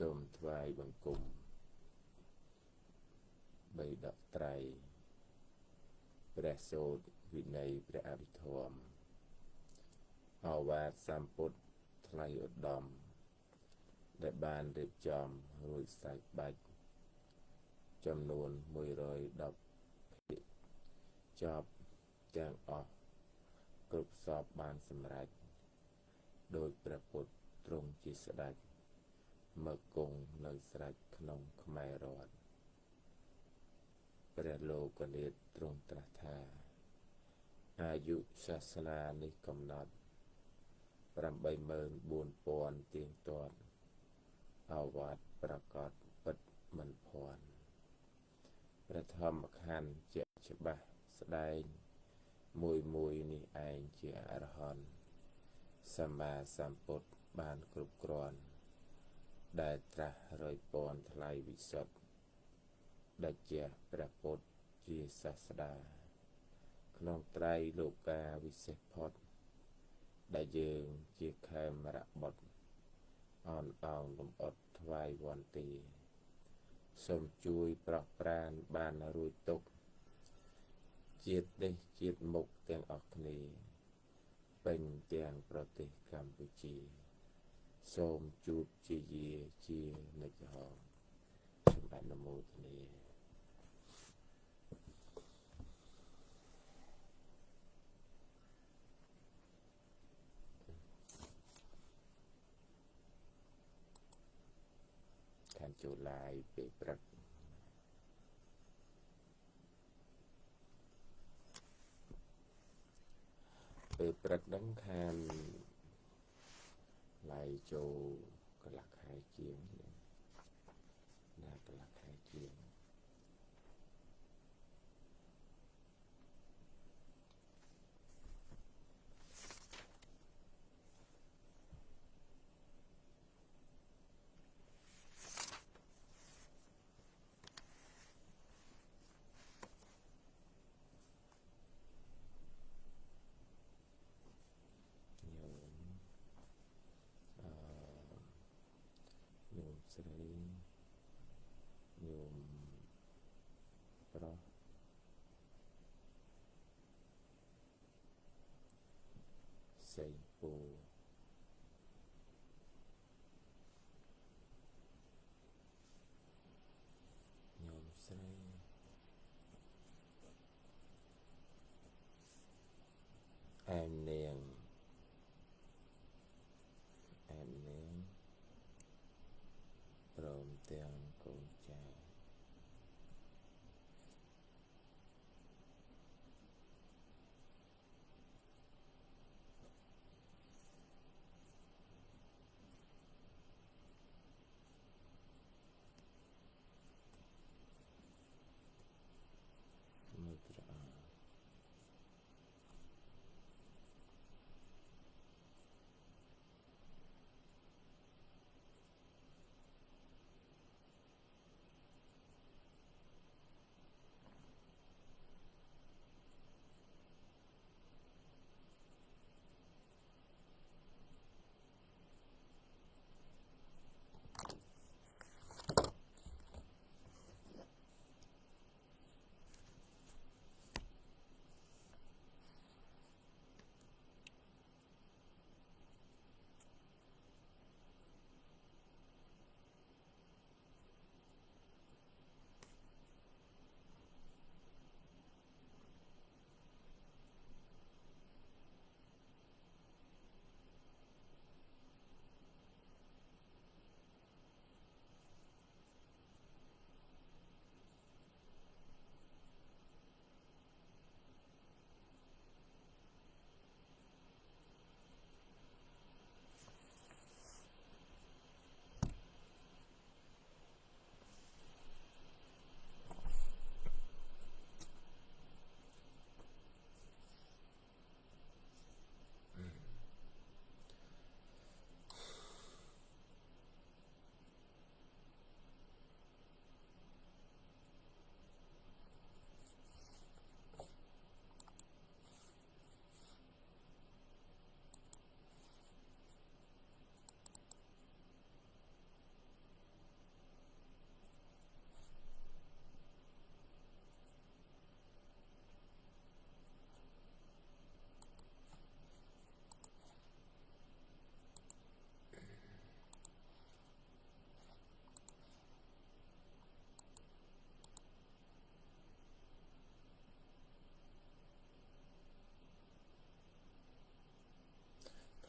សូមថ្វាយបង្គំបីដកត្រៃព្រះសូត្រវិន័យព្រះអភិធម្មឱវាទសម្ពុទ្ធថ្លៃឧត្តមដែលបានរៀបចំរួចសាច់បាច់ចំនួន110ភាគចប់ទាំងអស់គ្រប់សពបានសម្រេចដោយព្រះពុទ្ធទ្រង់ជាស្ដេចមកគង់នៅស្រេចក្នុងខ្មែររដ្ឋព្រះលោកនាថទ្រង់ត្រាស់ថាអាយុសាសនានេះកំណត់ 84000 ទៀងទាត់ឱវាទប្រកបពិតមិនភ័ន្តព្រះធម្មខណ្ឌជាច្បាស់ស្ដែងមួយនេះឯងជាអរហន្តសម្មាសម្ពុទ្ធបានគ្រប់គ្រាន់ដែលត្រាស់រយពណ៌ថ្លៃវិសុទ្ធដែលជាព្រះពុទ្ធជាសាស្តាក្នុងត្រៃលោកាវិសេសផុតដែលយើងជាខេមរបុត្រអនអោងលំអត់ថ្វាយវន្ទាសូមជួយប្រោះប្រានបានរួចទុកជាតិនេះជាតិមុខទាំងអស់គ្នាពេញទាំងប្រទេសកម្ពុជាសូមជួបជាយាជានិច្ចហោសូមអនុមោទនាខានចូលឡាយពេលព្រឹកពេលព្រឹកហ្នឹងខានឡាយចូលកន្លះខែជាងណាកន្លះខែជាង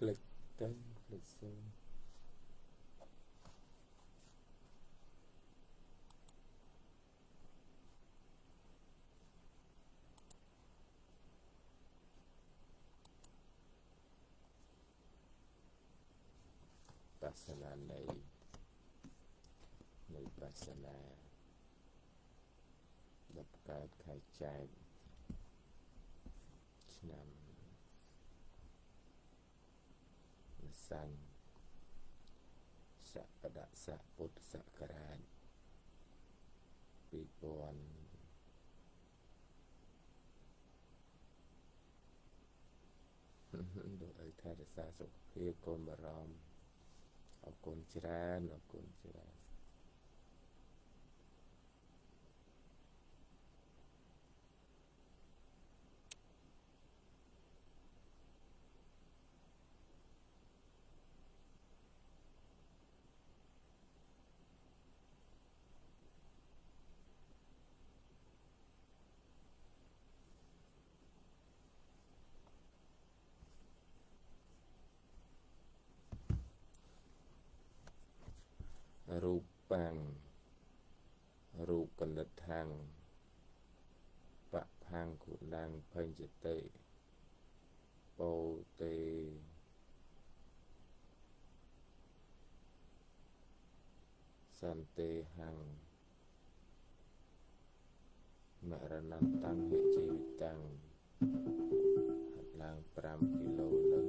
ភ្លេចទៅភ្លេចសូមបាសនានៃបាសនាដល់កើតខែចែកឆ្នាំសាញ់សកដស័កពុទ្ធសករាជ2000ដូចឲ្យថែរក្សាសុខភាពកូនបារម្ភអរគុណច្រើនអរគុណច្រើនរូបបាំងរូបកណិតថាំងបផាំងគុណាំងភញ្ចតិពោទេសន្តិហੰមរណន្តੰហិជីវិតੰហាត់ឡើង5គីឡូនឹង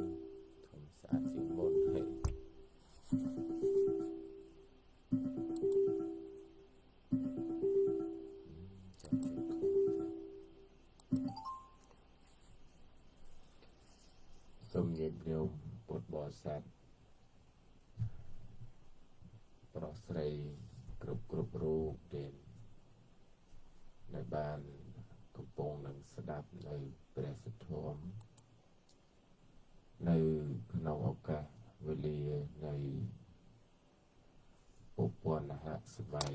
ធំស្អាតជាងមុនហិសូមញាតិញោមពុទ្ធបរិស័ទប្រុសស្រីគ្រប់រូបដែលបានកំពុងនឹងស្ដាប់នៅព្រះសទ្ធធម៌នៅក្នុងឱកាសវេលានៃពុទ្ធនហសម័យ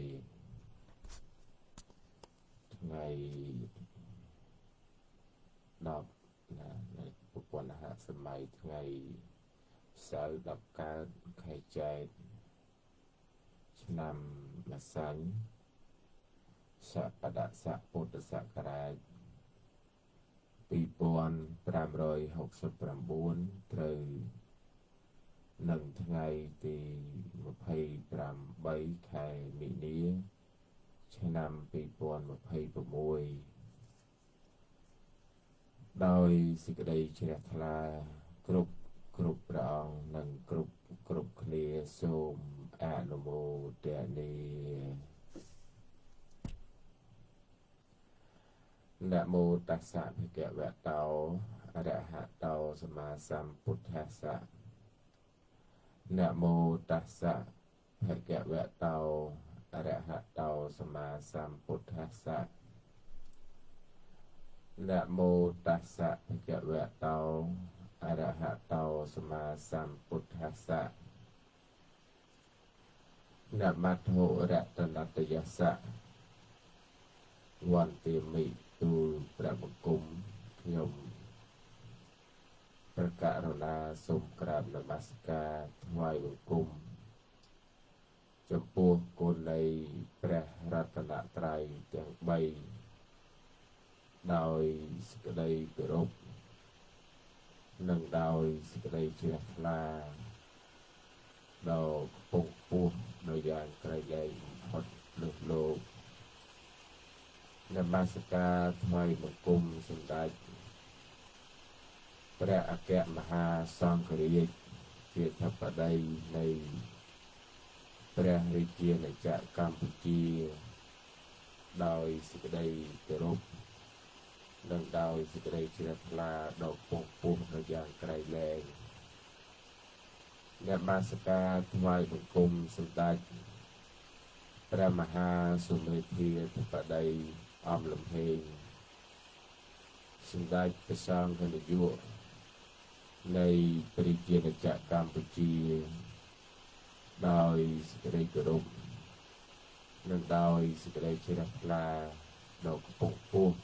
ថ្ងៃ10នៃពុទ្ធនហសម័យថ្ងៃសៅរ៍10កើតខែចែកឆ្នាំម្សាញ់សកដស័កពុទ្ធសករាជ2569ត្រូវនឹងថ្ងៃទី28ខែមីនាឆ្នាំ2026ដោយសេចក្តីជ្រះថ្លាគ្រប់ព្រះអង្គនិងគ្រប់គ្នាសូមអនុមោទនាนะโมตัสสะภะคะวะโตอะระหะโตสัมมาสัมพุทธัสสะนะโมตัสสะภะคะวะโตอะระหะโตสัมมาสัมพุทธัสสะนะโมตัสสะภะคะวะโตอะระหะโตสัมมาสัมพุทธัสสะนะมัทโธรัตนัตยัสสะวันติมิទូលព្រះបង្គំខ្ញុំព្រះករុណាសូមក្រាបនមស្ការថ្វាយបង្គំចំពោះគុណនៃព្រះរតនត្រ័យទាំង3ដោយសេចក្តីគោរពនិងដោយសេចក្តីជ្រះថ្លាដល់ខ្ពង់ខ្ពស់ដោយយ៉ាងក្រៃលែងបំផុតលើលោកនមស្ការថ្វាយបង្គំសម្ដេចព្រះអគ្គមហាសង្ឃរាជជាធិបតីនៃព្រះរាជាណាចក្រកម្ពុជាដោយសេចក្តីគោរពនិងដោយសេចក្តីជ្រះថ្លាដល់ខ្ពង់ខ្ពស់ដោយយ៉ាងក្រៃលែងនមស្ការថ្វាយបង្គំសម្ដេចព្រះមហាសុមេធាធិបតីអំលំហេងសម្ដេចព្រះសង្ឃនាយកនៃព្រះរាជាណាចក្រកម្ពុជាដោយសេចក្តីគោរពនិងដោយសេចក្តីជ្រះថ្លាដល់ខ្ពង់ខ្ពស់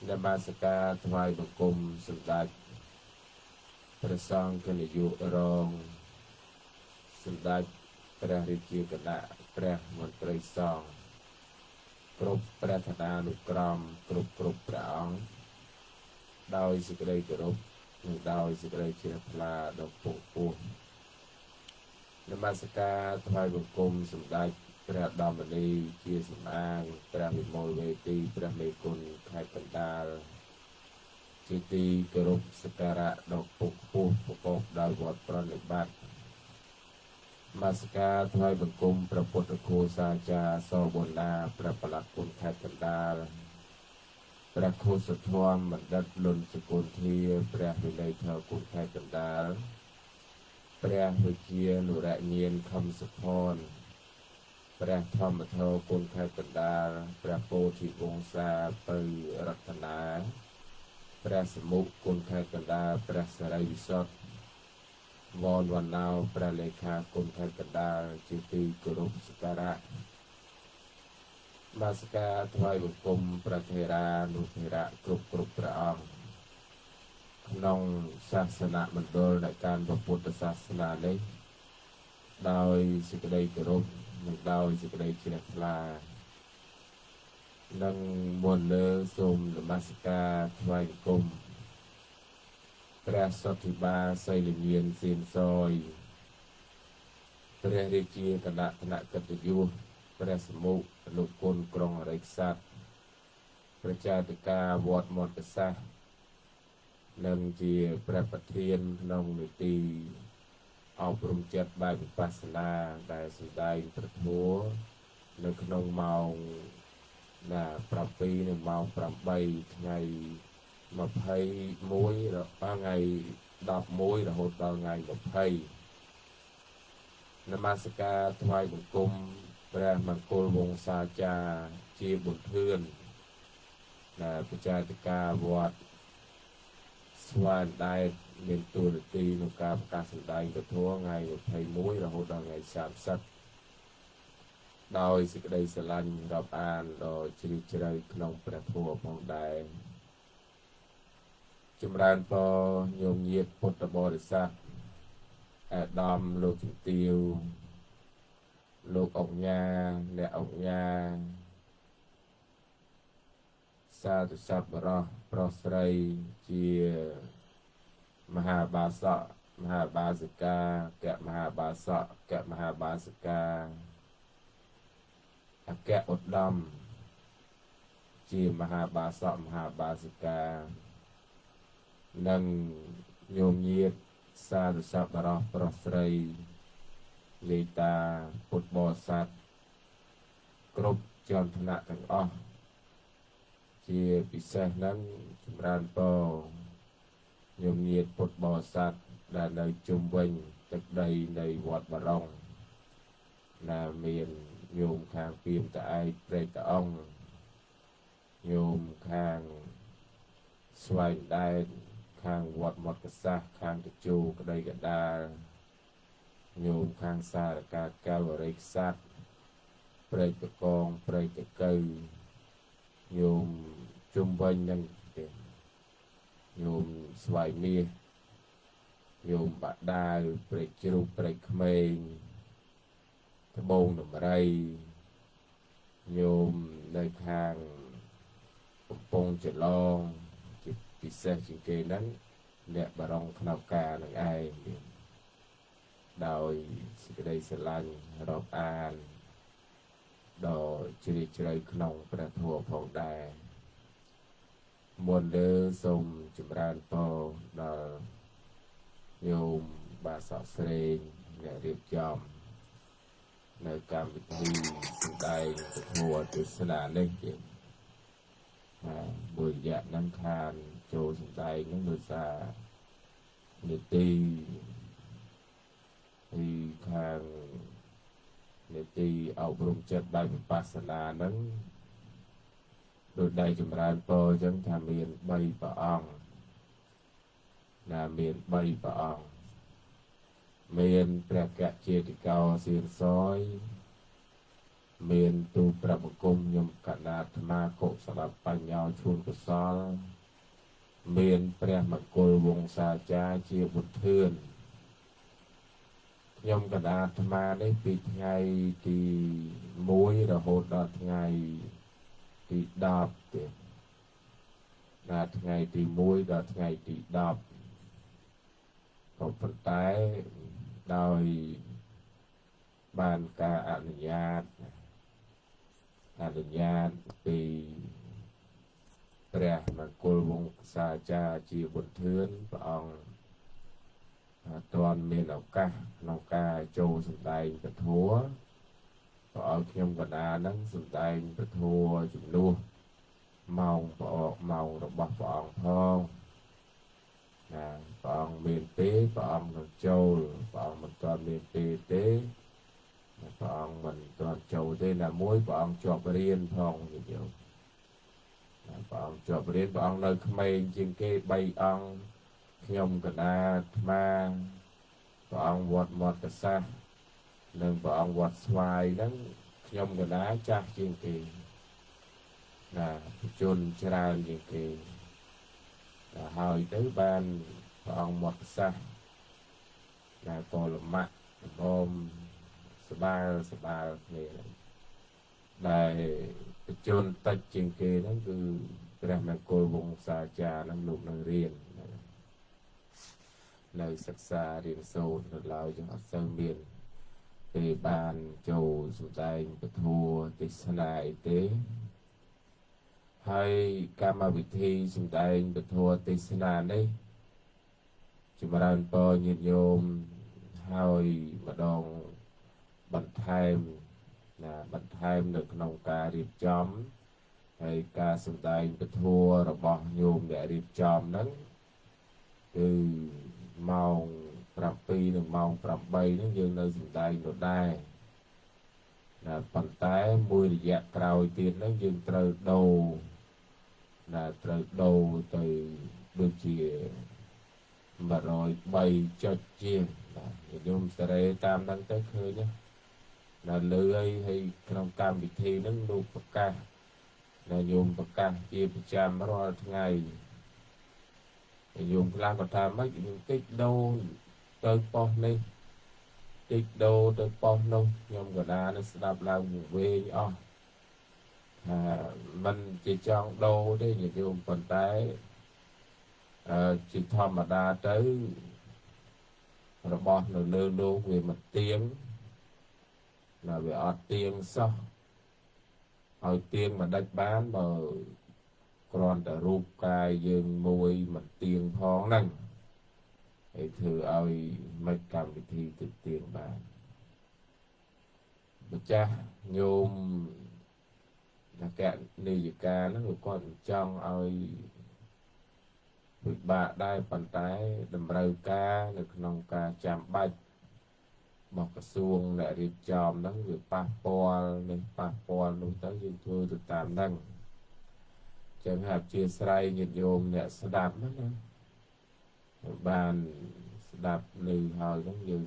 នមស្ការថ្វាយបង្គំសម្ដេច ព្រះសង្ឃនាយករងសម្ដេចព្រះរាជាគណៈព្រះមន្ត្រីសង្ឃគ្រប់ព្រះឋានានុក្រមគ្រប់ព្រះអង្គដោយសេចក្តីគោរពនិងដោយសេចក្តីជ្រះថ្លាដ៏ពងពោះនមស្ការថ្វាយបង្គំសម្ដេចព្រះឧត្តមនីជាសម្អាងព្រះវិមលវេទីព្រះមេគុណខេត្តកណ្ដាលជាទីគោរពសក្ការៈដ៏ពងពោះប្រកបដោយវត្តប្រណិប័តនមស្ការថ្វាយបង្គំព្រះពុទ្ធគោសាចារ្យសវណ្ណាព្រះប្រឡាក់គុណខេត្តកណ្ដាលព្រះខុសធម៌បណ្ឌិតលុនសកុលធាព្រះវិន័យថៅគុណខេត្តកណ្ដាលព្រះវិជានុរញានខំសុផនព្រះធម្មធរគុណខេត្តកណ្ដាលព្រះពោធិវង្សាពៅរតនាព្រះសមុខគុណខេត្តកណ្ដាលព្រះសរិយវិសុទ្ធវនវណ្ណោព្រះលេខាគុណខេត្តកណ្ដាលជាទីគោរពសក្ការៈមាសការថ្វាយបង្គំព្រះថេរានុថេរៈគ្រប់ព្រះអង្គក្នុងសាសនមណ្ឌលនៃការពុទ្ធសាសនានេះដោយសេចក្តីគោរពនិងដោយសេចក្តីជ្រះថ្លានិងមុនលើសូមនមស្ការថ្វាយបង្គំព្រះសទ្ធាបាលសីលមានសៀនសយព្រះរាជាគណៈថ្នាក់កិត្តិយសព្រះសមុខអនុគុណក្រុងរិក្ស័តប្រជាធិការវត្តមន្តសាសនិងជាព្រះប្រធានក្នុងនីតិអប់រំចិត្តបែបវិបស្សនាដែលសម្ដែងប្រធัวនៅក្នុងម៉ោង7 និងម៉ោង8ថ្ងៃ21ថ្ងៃ11រហូតដល់ថ្ងៃ20នមស្ការថ្វាយបង្គំព្រះមង្គលវង្សាចារ្យជាបុត្រធឿនប្រជាធិការវត្តស្វាយដែតមានទូរទីក្នុងការប្រកាសសម្ដែងពធថ្ងៃ21រហូតដល់ថ្ងៃ30ដោយសេចក្តីស្រឡាញ់រាប់អានដ៏ជ្រាលជ្រៅក្នុងព្រះធម៌ផងដែរចម្រើនពរញោមញាតិពុទ្ធបរិស័ទអាដាមលោកជំទាវលោកអង្គញាអ្នកអង្គញាសាធុសប្បុរសប្រុសស្រីជាមហាបាសកមហាបាសិកាកមហាបាសកកមហាបាសិកាអគ្គឧត្តមជាមហាបាសកមហាបាសិកានិងញោមញាតិសាធុសប្បុរសប្រុសស្រីលេតាពុទ្ធបរិស័ទគ្រប់ជាន់ថ្នាក់ទាំងអស់ជាពិសេសនឹងចម្រើនពរញោមញាតិពុទ្ធបរិស័ទដែលនៅជុំវិញទឹកដីនៃវត្តបារុងមានញោមខាងពីមតឯកព្រែកតអង្គញោមខាងស្វែងដែនខាងវត្តមត្តកសាសខាងតជូក្តីកដាលញោមខាងសារកាកែវរិក្ស័តព្រែកតកងព្រែកតកៅញោមជុំវិញនឹងទៀតញោមស្វាយមាសញោមបាដាវព្រែកជ្រូកព្រែកក្មេងត្បូងដំរីញោមនៅខាងកំពង់ចលងជាពិសេសជាងគេហ្នឹងអ្នកបារុងខ្នោការនឹងឯងដោយសេចក្តីស្រឡាញ់រាប់អានដ៏ជ្រាលជ្រៅក្នុងព្រះធម៌ផងដែរមុនលើសូមចម្រើនពរដល់ញោមបាសកស្រេងអ្នករៀបចំនៅកម្មវិធីសម្ដែងពធទស្សនានេះទៀតមួយរយៈនឹងខានចូលសម្ដែងនឹងដោយសារនីតិពីខាងនីតិអប់រំចិត្តបែបវិបស្សនានឹងដោយដៃចម្រើនពរអញ្ចឹងថាមាន3ព្រះអង្គមាន3ព្រះអង្គមានព្រះកចេតិកោសៀនសយមានទូព្រះបង្គំខ្ញុំកណ្ដាអាត្មាកុសលបញ្ញោឈូនកុសល មានព្រះមង្គលវង្សាចារ្យជាបុត្រធឿនខ្ញុំកណ្ដាលអាត្មានេះពីថ្ងៃទី1រហូតដល់ថ្ងៃទី10ទៀតដល់ថ្ងៃទី1ដល់ថ្ងៃទី10ក៏ប៉ុន្តែដោយបានការអនុញ្ញាតពីព្រះមង្គលវង្សាចារ្យជាបុត្រធឿនព្រះអង្គទាន់មានឱកាសក្នុងការចូលសម្ដែងពធក៏ឲ្យខ្ញុំកណ្ដាលហ្នឹងសម្ដែងពធជំនួសម៉ោងរបស់ព្រះអង្គផងណាព្រះអង្គមានពេលព្រះអង្គនឹងចូលព្រះអង្គមិនទាន់មានពេលទេព្រះអង្គមិនទាន់ចូលទេណាមួយព្រះអង្គជាប់រៀនផងនិយាយព្រះអង្គជាប់រៀនព្រះអង្គនៅក្មេងជាងគេ3អង្គខ្ញុំកណ្ដាលអាត្មាព្រះអង្គវត្តមាត់កសាសនិងព្រះអង្គវត្តស្វាយហ្នឹងខ្ញុំកណ្ដាលចាស់ជាងគេណាជនច្រើនជាងគេដល់ហើយទៅបានព្រះអង្គមាត់កសាសណាក៏លំមាក់ដំសបាលគ្នាដែលបញ្ជនតិចជាងគេហ្នឹងគឺព្រះមង្គលវង្សាចារ្យហ្នឹងលោកនឹងរៀននៅសិក្សារៀនសូត្រនៅឡើយយើងអត់សូវមានពេលបានចូលសម្ដែងពធទេសនាអីទេហើយកម្មវិធីសម្ដែងពធទេសនានេះចម្រើនពរញាតិញោមហើយម្ដងបន្ថែមនៅក្នុងការរៀបចំហើយការសម្ដែងពធរបស់ញោមដែលរៀបចំហ្នឹងគឺម៉ោង7និងម៉ោង8ហ្នឹងយើងនៅសម្ដែងដដែលណាប៉ុន្តែមួយរយៈក្រោយទៀតហ្នឹងយើងត្រូវដូរទៅដូចជា103ចុចជាងបាទញោមសេរីតាមហ្នឹងទៅឃើញណាលើហើយក្នុងកម្មវិធីហ្នឹងលោកប្រកាសញោមប្រកាសជាប្រចាំរាល់ថ្ងៃញោមខ្លះក៏ថាម៉េចតិចដូរទៅប៉ុស្តិ៍នេះតិចដូរទៅប៉ុស្តិ៍នោះខ្ញុំក៏ដានឹងស្ដាប់ឡើងវែងអស់ថាមិនជាចង់ដូរទេញាតិញោមប៉ុន្តែជាធម្មតាទៅរបស់នៅលើលោកវាមិនទៀងណាវាអត់ទៀងសោះឲ្យទៀងមិនដាច់បានបើគ្រាន់តែរូបកាយយើងមួយមិនទៀងផងហ្នឹងហើយធ្វើឲ្យមិនកម្មវិធីទៅទៀងបានម្ចាស់ញោមអគ្គនាយិកាហ្នឹងគាត់ចង់ឲ្យពិបាកដែរប៉ុន្តែតម្រូវការនៅក្នុងការចាំបាច់របស់ក្រសួងអ្នករៀបចំហ្នឹងវាប៉ះពាល់នេះប៉ះពាល់នោះទៅយើងធ្វើទៅតាមហ្នឹងចឹងហើយអធិស្ឋានញាតិញោមអ្នកស្ដាប់ហ្នឹងណាបានស្ដាប់ឮហើយហ្នឹងយើង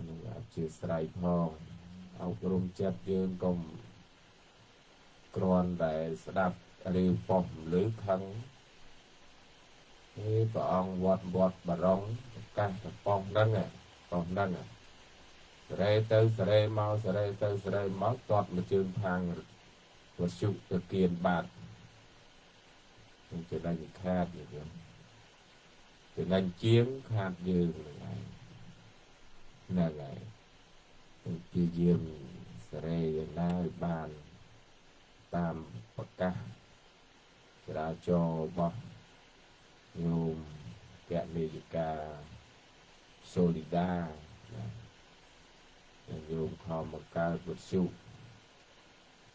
នឹងអធិស្ឋានផងអប់រំចិត្តយើងកុំគ្រាន់តែស្ដាប់រឿងប៉ុស្តិ៍ឬខឹងព្រះអង្គវត្តបរងប្រកាសទៅប៉ុស្តិ៍ហ្នឹងសេរីទៅសេរីមកសេរីទៅសេរីមកតតមួយជើងខាងវត្ថុទៅគៀនបាត់នឹងចំណេញខាតយើងចំណេញជាងខាតយើងហ្នឹងហើយព្យាយាមសេរីយ៉ាងណាឲ្យបានតាមប្រកាសចរាចរណ៍របស់ញោមគណនេយិកាសូលីដាញោមខំបង្កើតវិទ្យុ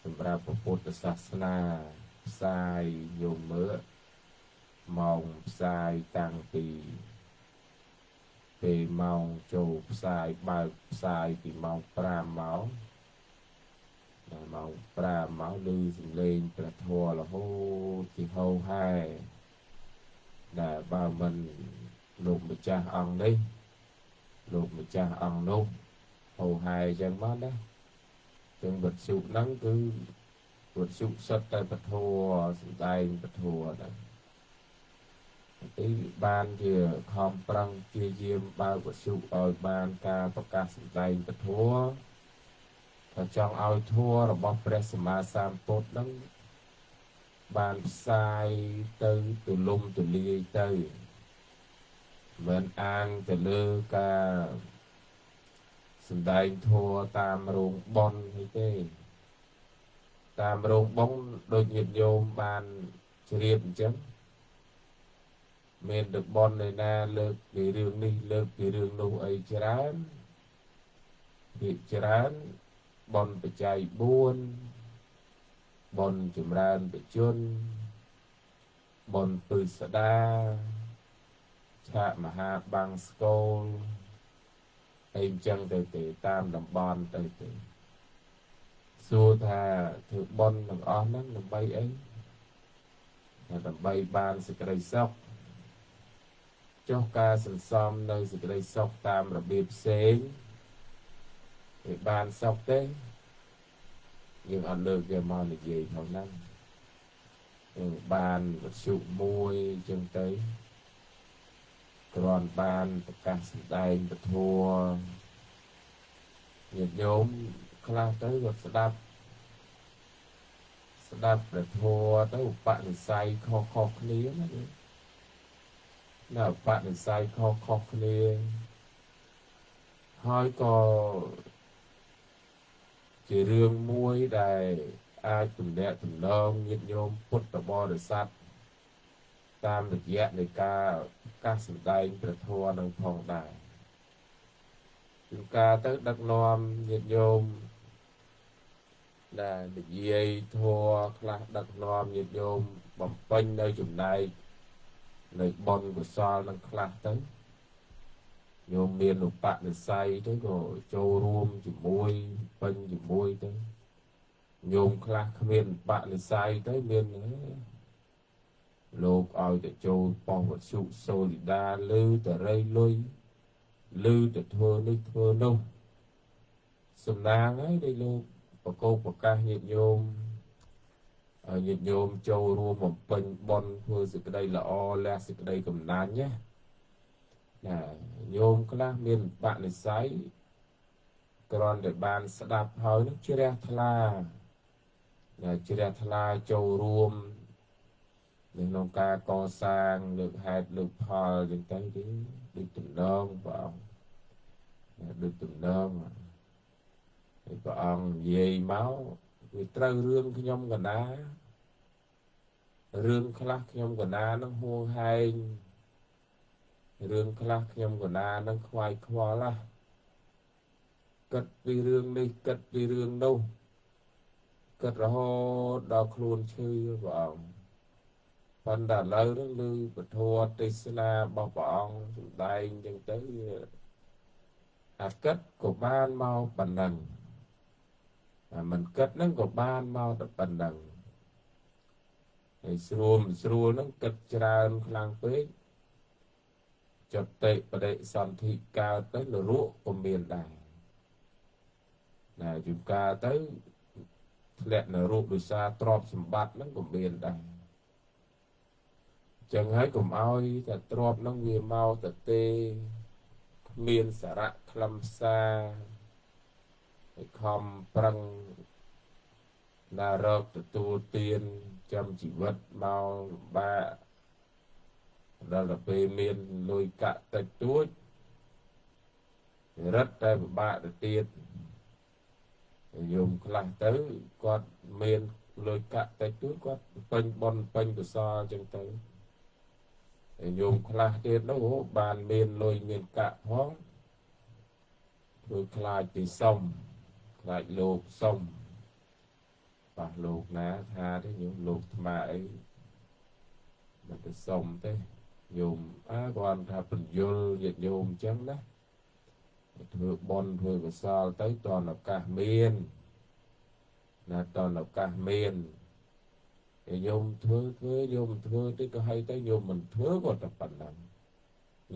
សម្រាប់ពុទ្ធសាសនាផ្សាយញោមមើលម៉ោងផ្សាយតាំងពីពេលម៉ោងចូលផ្សាយបើកផ្សាយពីម៉ោង5មកដល់ម៉ោង5មកឮសំឡេងព្រះធម៌រហូតជាហូរហែដែលបើមិនលោកម្ចាស់អង្គនេះលោកម្ចាស់អង្គនោះហូរហែអញ្ចឹងមកណាចឹងវត្ថុហ្នឹងគឺវត្ថុសិតតែពធសម្ដែងពធហ្នឹង ទីបានជាខំប្រឹងជាយាមបើកវិសុឲ្យបានការប្រកាសសម្ដែងពធក៏ចង់ឲ្យធัวរបស់ព្រះសម្មាសម្ពុទ្ធនឹងបានផ្សាយទៅទូលំទូលាយទៅមិនអាងទៅលើការសម្ដែងធัวតាមរោងបុណ្យនេះទេតាមរោងបុណ្យដូចញាតិញោមបានជ្រាបអញ្ចឹងមានទឹកបុណ្យនៅណាលើកពីរឿងនេះលើកពីរឿងនោះអីច្រើនភាគច្រើនបុណ្យបច្ច័យ4បុណ្យចម្រើនបជនបុណ្យពឹស្ដាឆាកមហាបាំងស្គលអីអញ្ចឹងទៅតាមតំបន់ទៅសួរថាធ្វើបុណ្យទាំងអស់ហ្នឹងដើម្បីអីដើម្បីបានសេចក្តីសុខចុះការសន្សំនៅសេចក្តីសុខតាមរបៀបផ្សេងវាបានសុខទេយើងអត់លើកយកមកនិយាយផងហ្នឹងយើងបានវិទ្យុមួយអញ្ចឹងទៅគ្រាន់បានប្រកាសសម្ដែងពធញាតិញោមខ្លះទៅក៏ស្ដាប់ព្រះធម៌ទៅបនិស្ស័យខុសគ្នាណាបនិស្ស័យខុសគ្នាហើយក៏ជារឿងមួយដែលអាចទំនាក់ទំនងញាតិញោមពុទ្ធបរិស័ទតាមរយៈនៃការប្រកាសសម្ដែងព្រះធម៌នឹងផងដែរជាការទៅដឹកនាំញាតិញោមដែលនិយាយធម៌ខ្លះដឹកនាំញាតិញោមបំពេញនៅចំណែកនៃបុណ្យកុសលនឹងខ្លះទៅញោមមានឧបនិស្ស័យទៅក៏ចូលរួមជាមួយពេញជាមួយទៅញោមខ្លះគ្មានឧបនិស្ស័យទៅមានលោកឲ្យទៅចូលប៉ុស្តិ៍វត្ថុសូលីដាលឺតរៃលុយលឺទៅធ្វើនេះធ្វើនោះសំណាងហើយដែលលោកប្រកោកប្រកាសញាតិញោមចូលរួមបំពេញបុណ្យធ្វើសេចក្តីល្អលះសេចក្តីកំណាញ់ណាញោមខ្លះមានបនិស្ស័យគ្រាន់តែបានស្ដាប់ហើយនឹងជ្រះថ្លាចូលរួមក្នុងការកសាងលើកហេតុលើកផលចឹងទៅដូចទំនងព្រះអង្គដូចទំនងហើយព្រះអង្គនិយាយមកវាត្រូវរឿងខ្ញុំកណារឿងខ្លះខ្ញុំកណានឹងហួងហែងរឿងខ្លះខ្ញុំកណានឹងខ្វាយខ្វល់គិតពីរឿងនេះគិតពីរឿងនោះគិតរហូតដល់ខ្លួនឈឺព្រះអង្គប៉ុន្តែឥឡូវនេះឮពធទេសនារបស់ព្រះអង្គសម្ដែងចឹងទៅអាគិតក៏បានមកប៉ុណ្ណឹងមិនគិតហ្នឹងក៏បានមកតែប៉ុណ្ណឹងហើយស្រួលហ្នឹងគិតច្រើនខ្លាំងពេកចតិបដិសន្ធិកើតទៅនរកក៏មានដែរជួនកាលទៅធ្លាក់នរកដោយសារទ្រព្យសម្បត្តិហ្នឹងក៏មានដែរចឹងហើយកុំឲ្យតែទ្រព្យហ្នឹងវាមកទៅទេគ្មានសារៈខ្លឹមសារឲ្យខំប្រឹងណារកទទួលទានចាំជីវិតមកលំបាកដល់ទៅពេលមានលុយកាក់តិចតួចរឹតតែពិបាកទៅទៀតយមខ្លះទៅគាត់មានលុយកាក់តិចតួចគាត់ពេញបុណ្យពេញកុសលចឹងទៅយមខ្លះទៀតនោះបានមានលុយមានកាក់ផងធ្វើខ្លាចពីសុំខ្លាចលោកសុំប៉ះលោកណាថាទេញោមលោកថ្មអីមិនទៅសុំទេញោមគាត់ថាបញ្យលញាតិញោមអញ្ចឹងណាធ្វើបុណ្យធ្វើកុសលទៅតនឱកាសមានណាតនឱកាសមានញោមធ្វើញោមធ្វើទៅក៏ឲ្យទៅញោមមិនធ្វើក៏តែប៉ុណ្ណឹង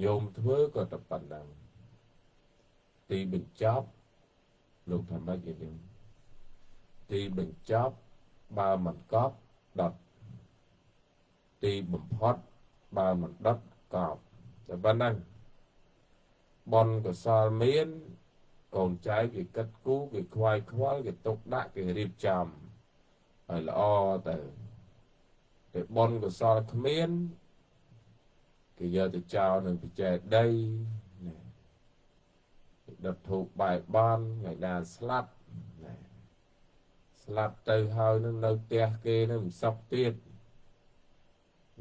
ញោមធ្វើក៏តែប៉ុណ្ណឹងទីបញ្ចប់លោកថាម៉េចញោមទីបញ្ចប់បើមិនកប់ដុតទីបំផុត បើមិនដុតកប់តែប៉ុណ្ណឹងបនកសលមានកូនចៅគេគិតគូរគេខ្វាយខ្វល់គេទុកដាក់គេរៀបចំឲ្យល្អទៅតែបនកសលគ្មានគេយកទៅចោលនៅបច្ចេដីណាដុតធូបបែបបនថ្ងៃណាស្លាប់ណាស្លាប់ទៅហើយនឹងនៅផ្ទះគេនឹងមិនសុខទៀត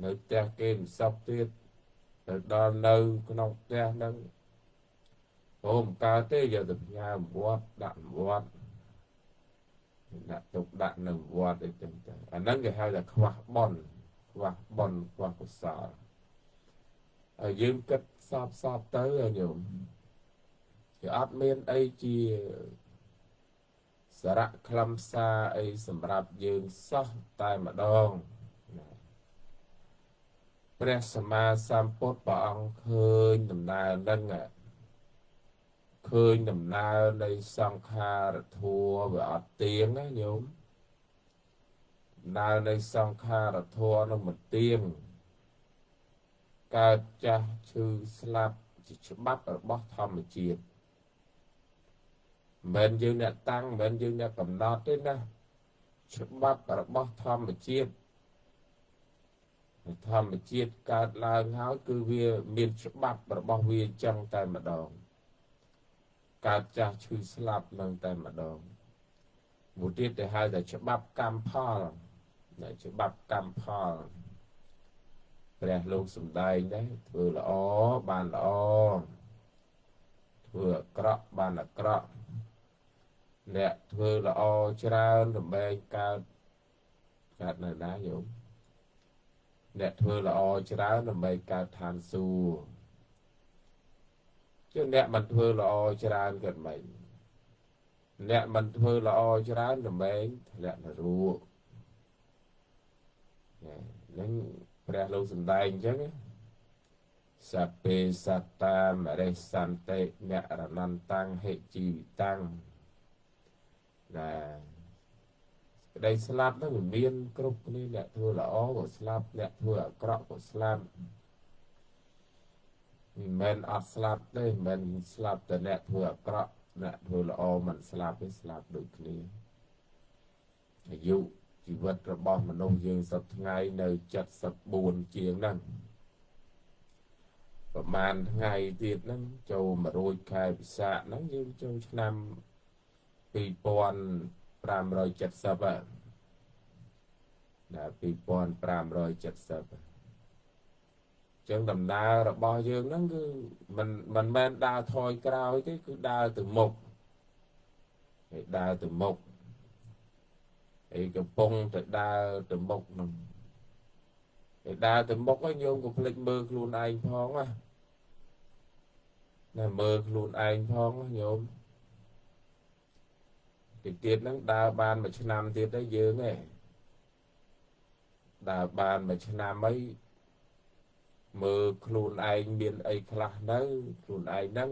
នៅផ្ទះគេមិនសុខទៀតទៅដល់នៅក្នុងផ្ទះហ្នឹងអូមកើតទេយកទៅផ្ញើវត្តដាក់វត្តដាក់ទុកដាក់នៅវត្តអីចឹងទៅអាហ្នឹងគេហៅថាខ្វះបនខ្វះបនខ្វះកុសលហើយយើងគិតសពទៅញោមគេអត់មានអីជាសារៈខ្លឹមសារអីសម្រាប់យើងសោះតែម្ដងព្រះសម្មាសម្ពុទ្ធព្រះអង្គឃើញដំណើរនឹងឃើញដំណើរនៃសង្ខារធัวវាអត់ទៀងណាញោមដំណើរនៃសង្ខារធัวនឹងមិនទៀងកើតចាស់ឈឺស្លាប់ជាច្បាប់របស់ធម្មជាតិមិនយើងអ្នកតាំងមិនយើងអ្នកកំណត់ទេណាច្បាប់របស់ធម្មជាតិធម្មជាតិកើតឡើងហើយគឺវាមានច្បាប់របស់វាចឹងតែម្ដងកើតចាស់ឈឺស្លាប់នឹងតែម្ដងមួយទៀតទៅហៅថាច្បាប់កម្មផលច្បាប់កម្មផលព្រះលោកសំដែងដែរធ្វើល្អបានល្អធ្វើអាក្រក់បានអាក្រក់អ្នកធ្វើល្អច្រើនដើម្បីកើតនៅណាញោមអ្នកធ្វើល្អច្រើនដើម្បីកើតឋានសួគ៌chứ អ្នកមិនធ្វើល្អច្រើនកើតមិនអ្នកមិនធ្វើល្អច្រើនដើម្បីធ្លាក់នរកហ្នឹងព្រះលោកសំដែងអញ្ចឹងសពេសត្តាមរិសន្តិនរណន្តាំងហិជីវិតាំងណាក្តីស្លាប់ហ្នឹងមិនមានគ្រប់គ្នាអ្នកធ្វើល្អក៏ស្លាប់អ្នកធ្វើអាក្រក់ក៏ស្លាប់មិនមែនអត់ស្លាប់ទេមិនមែនស្លាប់តែអ្នកធ្វើអាក្រក់អ្នកធ្វើល្អមិនស្លាប់ទេស្លាប់ដូចគ្នាអាយុជីវិតរបស់មនុស្សយើងសប្តាហ៍ថ្ងៃនៅ74ជាងហ្នឹងប្រហែលថ្ងៃទៀតហ្នឹងចូល100ខែពិសាខហ្នឹងយើងចូលឆ្នាំ2570ដល់2570ចឹងដំណើររបស់យើងហ្នឹងគឺមិនមែនដើរថយក្រោយទេគឺដើរទៅមុខហើយដើរទៅមុខហើយកំពុងតែដើរទៅមុខហ្នឹងហើយដើរទៅមុខហើយញោមក៏ភ្លេចមើលខ្លួនឯងផងណាមើលខ្លួនឯងផងញោមទៀតហ្នឹងដើរបានមួយឆ្នាំទៀតទៅយើងឯងដើរបានមួយឆ្នាំអីមើលខ្លួនឯងមានអីខ្លះនៅខ្លួនឯងហ្នឹង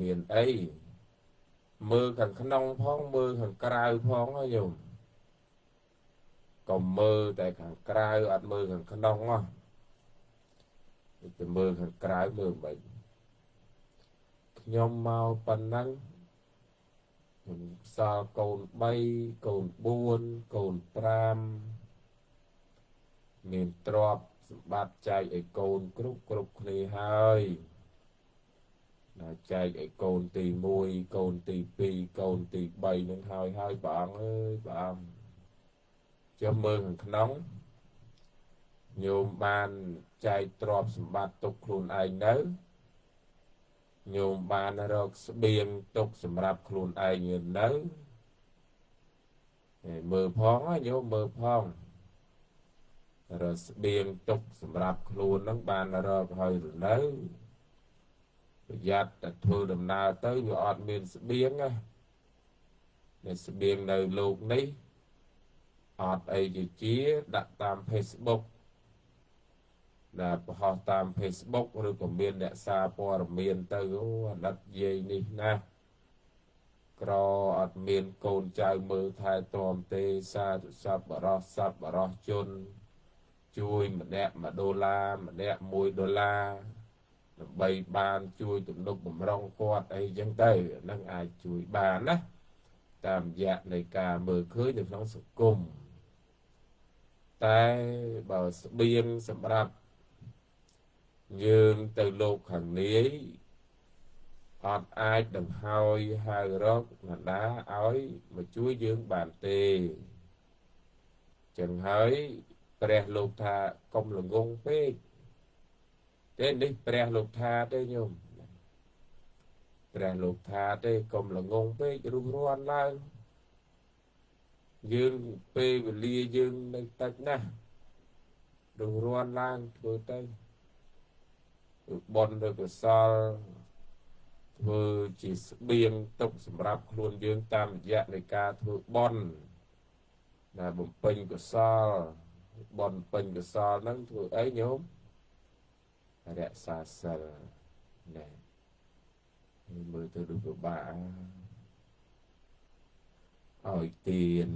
មានអីមើលខាងក្នុងផងមើលខាងក្រៅផងញោមកុំមើលតែខាងក្រៅអត់មើលខាងក្នុងទៅមើលខាងក្រៅមើលមិនខ្ញុំមកប៉ុណ្ណឹងខ្ញុំផ្សល់កូន3កូន4កូន5មានទ្រព្យសម្បត្តិចែកឲ្យកូនគ្រប់គ្នាហើយចែកឲ្យកូនទី1កូនទី2កូនទី3នឹងហើយព្រះអង្គអើយព្រះអង្គចាំមើលខាងក្នុងញោមបានចែកទ្រព្យសម្បត្តិទុកខ្លួនឯងនៅញោមបានរកស្បៀងទុកសម្រាប់ខ្លួនឯងនៅមើលផងញោមមើលផងរកស្បៀងទុកសម្រាប់ខ្លួននឹងបានរកហើយឬនៅប្រយ័ត្នតែធ្វើដំណើរទៅវាអត់មានស្បៀងណាស្បៀងនៅលោកនេះអត់អីជាដាក់តាម Facebook ដែលបង្ហោះតាម Facebook ឬក៏មានអ្នកសារព័ត៌មានទៅអូអាណិតយាយនេះណាក្រអត់មានកូនចៅមើលថែទាំទេសាទុសពបរោះសពបរោះជន ជួយម្នាក់$1ម្នាក់$1ដើម្បីបានជួយទំនុកបំរុងគាត់អីចឹងទៅនឹងអាចជួយបានណាតាមរយៈនៃការមើលឃើញនៅក្នុងសង្គមតែបើស្បៀងសម្រាប់យើងទៅលោកខាងនាយអត់អាចដង្ហើយហៅរកនរណាឲ្យមកជួយយើងបានទេចឹងហើយព្រះលោកថាកុំល្ងងពេកទេនេះព្រះលោកថាទេញោមព្រះលោកថាទេកុំល្ងងពេករុះរាន់ឡើងយើងពេលវេលាយើងនៅតិចណាស់រុះរាន់ឡើងធ្វើទៅបុណ្យឬកុសលធ្វើជាស្បៀងទុកសម្រាប់ខ្លួនយើងតាមរយៈនៃការធ្វើបុណ្យដែលបំពេញកុសលបុណ្យពេញកុសលហ្នឹងធ្វើអីញោមរក្សាសិលណែមើលទៅដូចពិបាកឲ្យទាន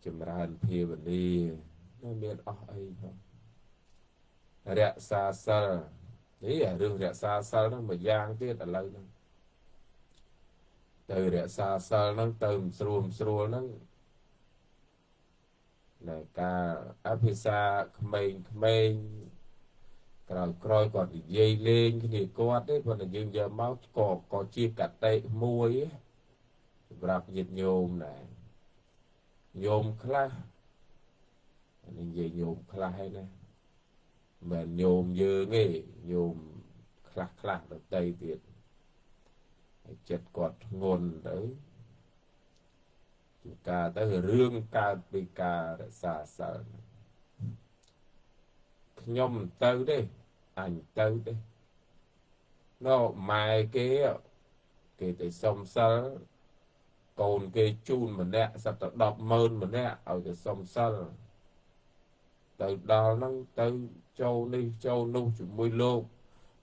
ចម្រើនភាវនានៅមានអស់អីផងរក្សាសិលនេះរឿងរក្សាសិលហ្នឹងមួយយ៉ាងទៀតឥឡូវហ្នឹងទៅរក្សាសិលហ្នឹងទៅស្រួលហ្នឹងនៃការអភិសាក្មេងក្រោយគាត់និយាយលេងគ្នាគាត់ទេព្រោះតែយើងយកមកក៏ជាកតិមួយសម្រាប់ញាតិញោមដែរញោមខ្លះនិយាយញោមខ្លះហើយណាមិនញោមយើងទេញោមខ្លះដទៃទៀតហើយចិត្តគាត់ធ្ងន់ទៅជាការទៅរឿងកើតពីការរក្សាសិលខ្ញុំទៅទេអញទៅទេណូម៉ែគេទៅសុំសិលកូនគេជូនម្នាក់សត្វទៅ100000ម្នាក់ឲ្យទៅសុំសិលទៅដល់ហ្នឹងទៅចូលនេះចូលនោះជាមួយលោក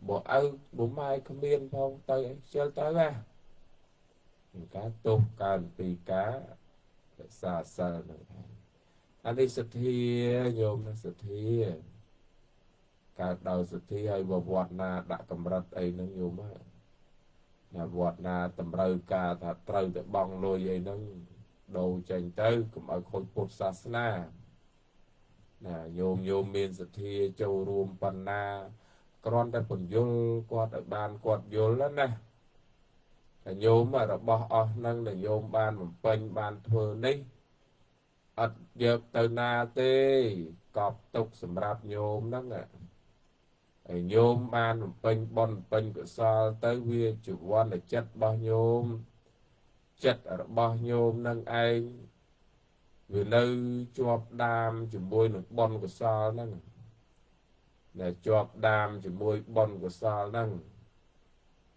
បើឪបើម៉ែគ្មានផងទៅអីខ្ជិលទៅណាការទោសកើតពីការរក្សាសិលហ្នឹងអានេះសទ្ធាញោមណាសទ្ធាកើតដោយសទ្ធាឲ្យវត្តណាដាក់កម្រិតអីហ្នឹងញោមណាវត្តណាតម្រូវការថាត្រូវទៅបង់លុយអីហ្នឹងដូរចេញទៅកុំឲ្យខូចពុទ្ធសាសនាណាញោមមានសទ្ធាចូលរួមបណ្ណាគ្រាន់តែពន្យល់គាត់ឲ្យបានគាត់យល់ណាតែញោមរបស់អស់ហ្នឹងដែលញោមបានបំពេញបានធ្វើនេះអត់យកទៅណាទេកប់ទុកសម្រាប់ញោមហ្នឹងហើយញោមបានបំពេញបុណ្យបំពេញកុសលទៅវាជាវណ្ណចិត្តរបស់ញោមចិត្តរបស់ញោមនឹងឯងវានៅជាប់ដាមជាមួយនឹងបុណ្យកុសលហ្នឹងដែលជាប់ដាមជាមួយបុណ្យកុសលហ្នឹង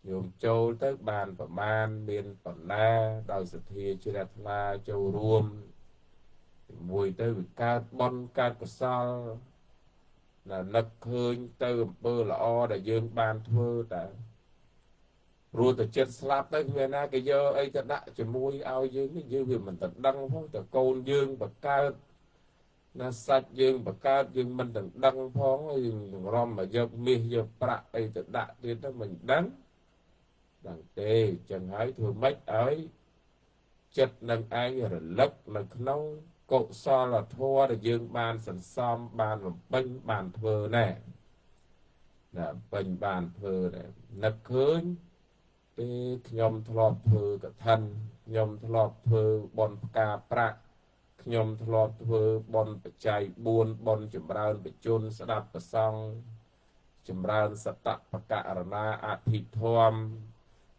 ញោមចូលទៅបានប្រមាណមានបណ្ណាដោយសទ្ធាជ្រះថ្លាចូលរួមជាមួយទៅវាកើតបុណ្យកើតកុសលនឹកឃើញទៅអំពើល្អដែលយើងបានធ្វើតែព្រោះតែចិត្តស្លាប់ទៅគ្មានណាគេយកអីទៅដាក់ជាមួយឲ្យយើងយើងវាមិនទៅដឹងផងតែកូនយើងបកើតណាសាច់យើងបកើតយើងមិនទៅដឹងផងយើងរំមកយកមាសយកប្រាក់អីទៅដាក់ទៀតទៅមិនដឹងទេចឹងហើយធ្វើម៉េចឲ្យចិត្តនឹងឯងរលឹកនៅក្នុងកុសលធម៌ដែលយើងបានសន្សំបានបំពេញបានធ្វើណែពេញបានធ្វើដែរនឹកឃើញពេលខ្ញុំធ្លាប់ធ្វើកឋិនខ្ញុំធ្លាប់ធ្វើបុណ្យផ្កាប្រាក់ខ្ញុំធ្លាប់ធ្វើបុណ្យបច្ច័យ4បុណ្យចម្រើនបជនស្ដាប់ប្រសង់ចម្រើនសតបករណាអភិធម្ម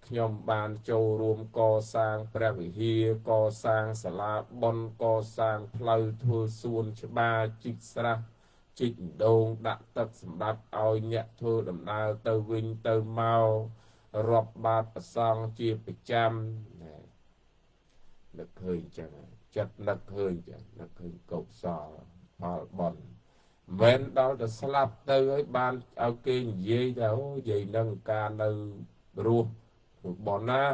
ខ្ញុំបានចូលរួមកសាងព្រះវិហារកសាងសាលាបុណ្យកសាងផ្លូវធ្វើសួនច្បារជីកស្រះជីកដូងដាក់ទឹកសម្រាប់ឲ្យអ្នកធ្វើដំណើរទៅវិញទៅមករាប់បាតប្រសង់ជាប្រចាំនឹកឃើញចឹងចិត្តនឹកឃើញចឹងនឹកឃើញកុសលផលបុណ្យមិនដល់ទៅស្លាប់ទៅហើយបានឲ្យគេនិយាយថាអូនិយាយនឹងការនៅរស់ធ្វើបន់ណា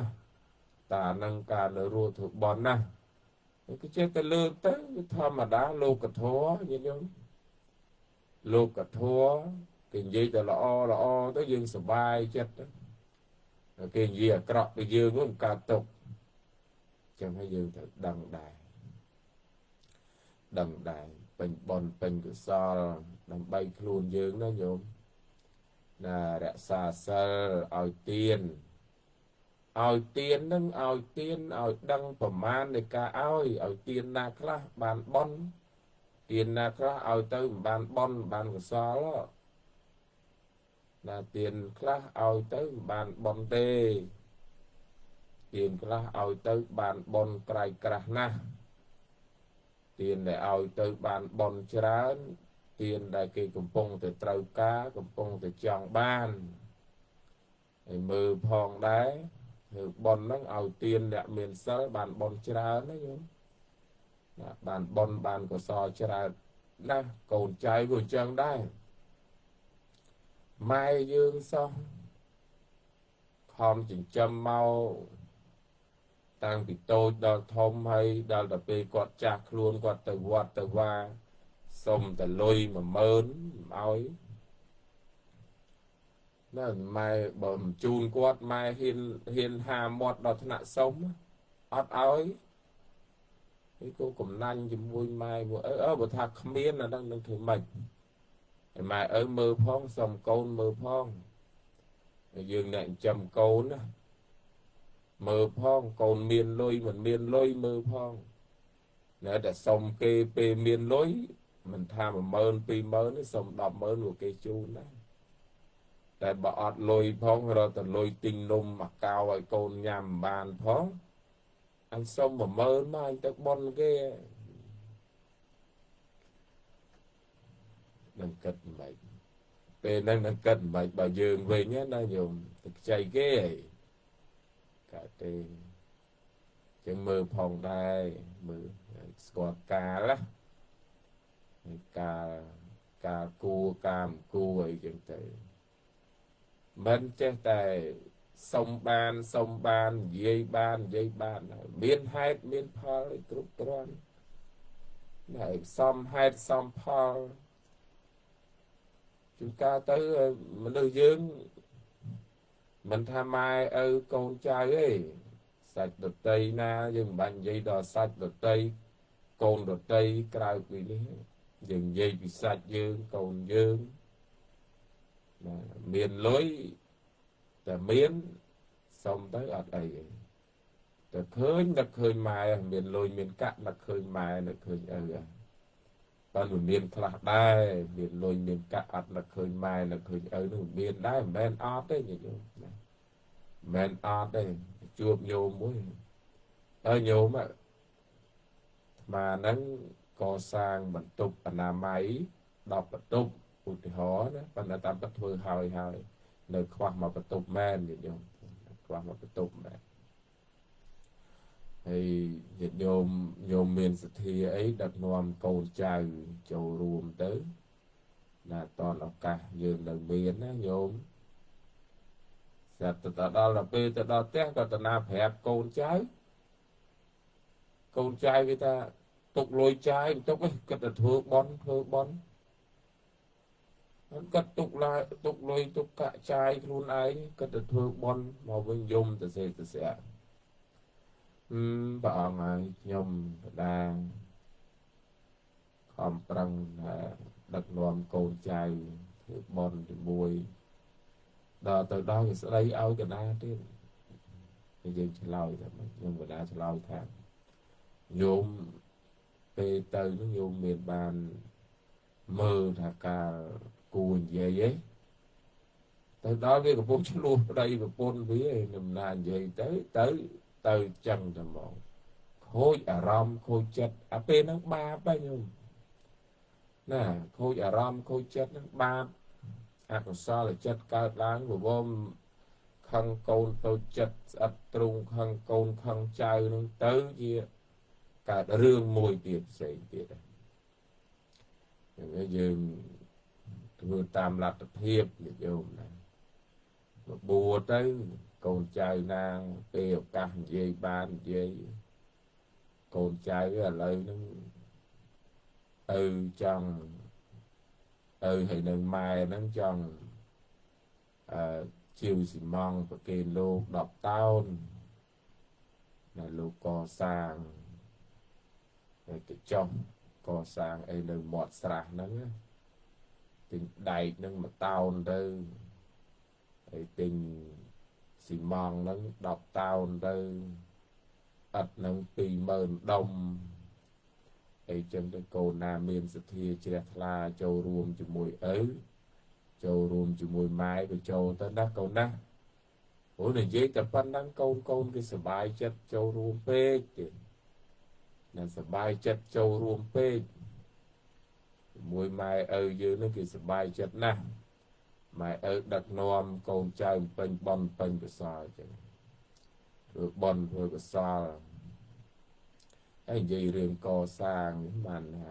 តានឹងការនៅរស់ធ្វើបន់ណាគេចេះតែលើកទៅធម្មតាលោកធម៌ញាតិញោម លោកកធัวគេនិយាយតែល្អទៅយើងសប្បាយចិត្តគេនិយាយអាក្រក់ទៅយើងហ្នឹងកើតទុកចឹងហើយយើងត្រូវដឹងដែរពេញបនពេញកុសលដើម្បីខ្លួនយើងណាញោមណារក្សាសិលឲ្យទៀនហ្នឹងឲ្យទៀនឲ្យដឹងប្រមាណនៃការឲ្យទៀនណាខ្លះបានបនទៀនណាខ្លះឲ្យទៅមិនបានបនបានកុសលណាទៀនខ្លះឲ្យទៅមិនបានបនទេទៀនខ្លះឲ្យទៅបានបនក្រៃក្រាស់ណាស់ទៀនដែលឲ្យទៅបានបនច្រើនទៀនដែលគេកំពុងតែត្រូវការកំពុងតែចង់បានហើយមើលផងដែរធ្វើបនហ្នឹងឲ្យទៀនអ្នកមានសិលបានបនច្រើនណាញោមណាបានបនបានកុសលច្រើនណាស់កូនចៅក៏អញ្ចឹងដែរម៉ែយើងសោះខំចិញ្ចឹមមកតាំងពីតូចដល់ធំហើយដល់ទៅពេលគាត់ចាស់ខ្លួនគាត់ទៅវត្តទៅវាសុំតែលុយ10000ឲ្យណាម៉ែបើមិនជូនគាត់ម៉ែហ៊ានហាមាត់ដល់ថ្នាក់សុំអត់ឲ្យគេក៏កំណាញ់ជាមួយម៉ែមួយបើថាគ្មានអាហ្នឹងនឹងធ្វើម៉េចហើយម៉ែមើលផងសុំកូនមើលផងហើយយើងអ្នកចិញ្ចឹមកូនណាមើលផងកូនមានលុយមិនមានលុយមើលផងនៅតែសុំគេពេលមានលុយមិនថា10000 20000ទេសុំ100000ពួកគេជូនដែរតែបើអត់លុយផងរត់តែលុយទិញនំមកកៅឲ្យកូនញ៉ាំបានផងអញសុំ10000មកអញទៅបន់គេនឹងគិតមិនពេលហ្នឹងនឹងគិតមិនបើយើងវិញណាញោមទៅខ្ចីគេហីកើតទេចឹងមើលផងដែរមើលស្គាល់កាលណាកាលគួកាមគួអីចឹងទៅមិនចេះតែសុំបាននិយាយបានមានហេតុមានផលឲ្យគ្រប់គ្រាន់ហើយសមហេតុសមផលជួនកាលទៅមនុស្សយើងមិនថាម៉ែឪកូនចៅទេសាច់ដតីណាយើងមិនបាញ់និយាយដល់សាច់ដតីកូនដតីក្រៅពីនេះយើងនិយាយពីសាច់យើងកូនយើងមានលុយតែមានសុំទៅអត់អីទេតែឃើញម៉ែមានលុយមានកាក់នឹកឃើញម៉ែនឹកឃើញឪបើមិនមានខ្លះដែរមានលុយមានកាក់អត់នឹកឃើញម៉ែនឹកឃើញឪនោះមានដែរមិនមែនអត់ទេញោមណាមិនអត់ទេជួបញោមមួយហើយញោមអាហ្នឹងកសាងបន្ទប់អនាម័យ10បន្ទប់ឧទាហរណ៍ណាប៉ុន្តែតាមពិតធ្វើហើយនៅខ្វះមកបន្ទប់មែនញោមខ្វះមកបន្ទប់មែនហើយញាតិញោមមានសទ្ធាអីដឹកនាំកូនចៅចូលរួមទៅណាតនឱកាសយើងនៅមានណាញោមស្រាប់ទៅដល់ពេលទៅដល់ផ្ទះក៏តាណាប្រាប់កូនចៅគេថាទុកលុយចាយទុកគិតតែធ្វើបន់គាត់ទុកលុយទុកកាក់ចាយខ្លួនឯងគាត់ទៅធ្វើបន់មកវិញយំទៅសេទៅស្រាក់ព្រះអង្គហើយខ្ញុំបដាខំប្រឹងដឹកនាំកូនចៅធ្វើបន់ជាមួយដល់ទៅដល់វាស្ដីឲ្យកណាទៀតយើងឆ្លើយថាខ្ញុំកណាឆ្លើយថាញោមពេលទៅនោះញោមមានបានមើលថាការគួរនិយាយឯងទៅដល់វាកំពុងឆ្លោះប្តីប្រពន្ធវាខ្ញុំណានិយាយទៅចឹងតែមកខូចអារម្មណ៍ខូចចិត្តអាពេលហ្នឹងបាបហើយញោមណាខូចអារម្មណ៍ខូចចិត្តហ្នឹងបាបអកុសលចិត្តកើតឡើងរវល់ខឹងកូនទៅចិត្តស្អិតទ្រូងខឹងកូនខឹងចៅហ្នឹងទៅជាកើតរឿងមួយទៀតផ្សេងទៀតហើយយើងធ្វើតាមលទ្ធភាពនិយមណាបួសទៅកូនចៅណាពេលឱកាសនិយាយបាននិយាយកូនចៅឥឡូវហ្នឹងទៅចង់ hay nâng mai nâng trong chiều xì mong và kê lô đọc taôn là lô co sang cái trong co sang ấy nâng mọt sạc nâng tình đầy nâng mà taôn tư ấy tình xì mong nâng đọc taôn tư ất nâng tì mơn đông ấy chân cái cô nam miên sự thia chè la châu ruộng cho mùi ứ châu ruộng cho mùi mai và châu tới nát câu nát ủa này dễ tập văn năng câu cái sờ bài chất châu ruộng phê là sờ bài chất châu ruộng phê mùi mai ứ dưới nó cái sờ bài chất nè mai ứ đặt nom câu trai bên bon bên cái sao rồi bon rồi cái sao anh dây riêng co sang màn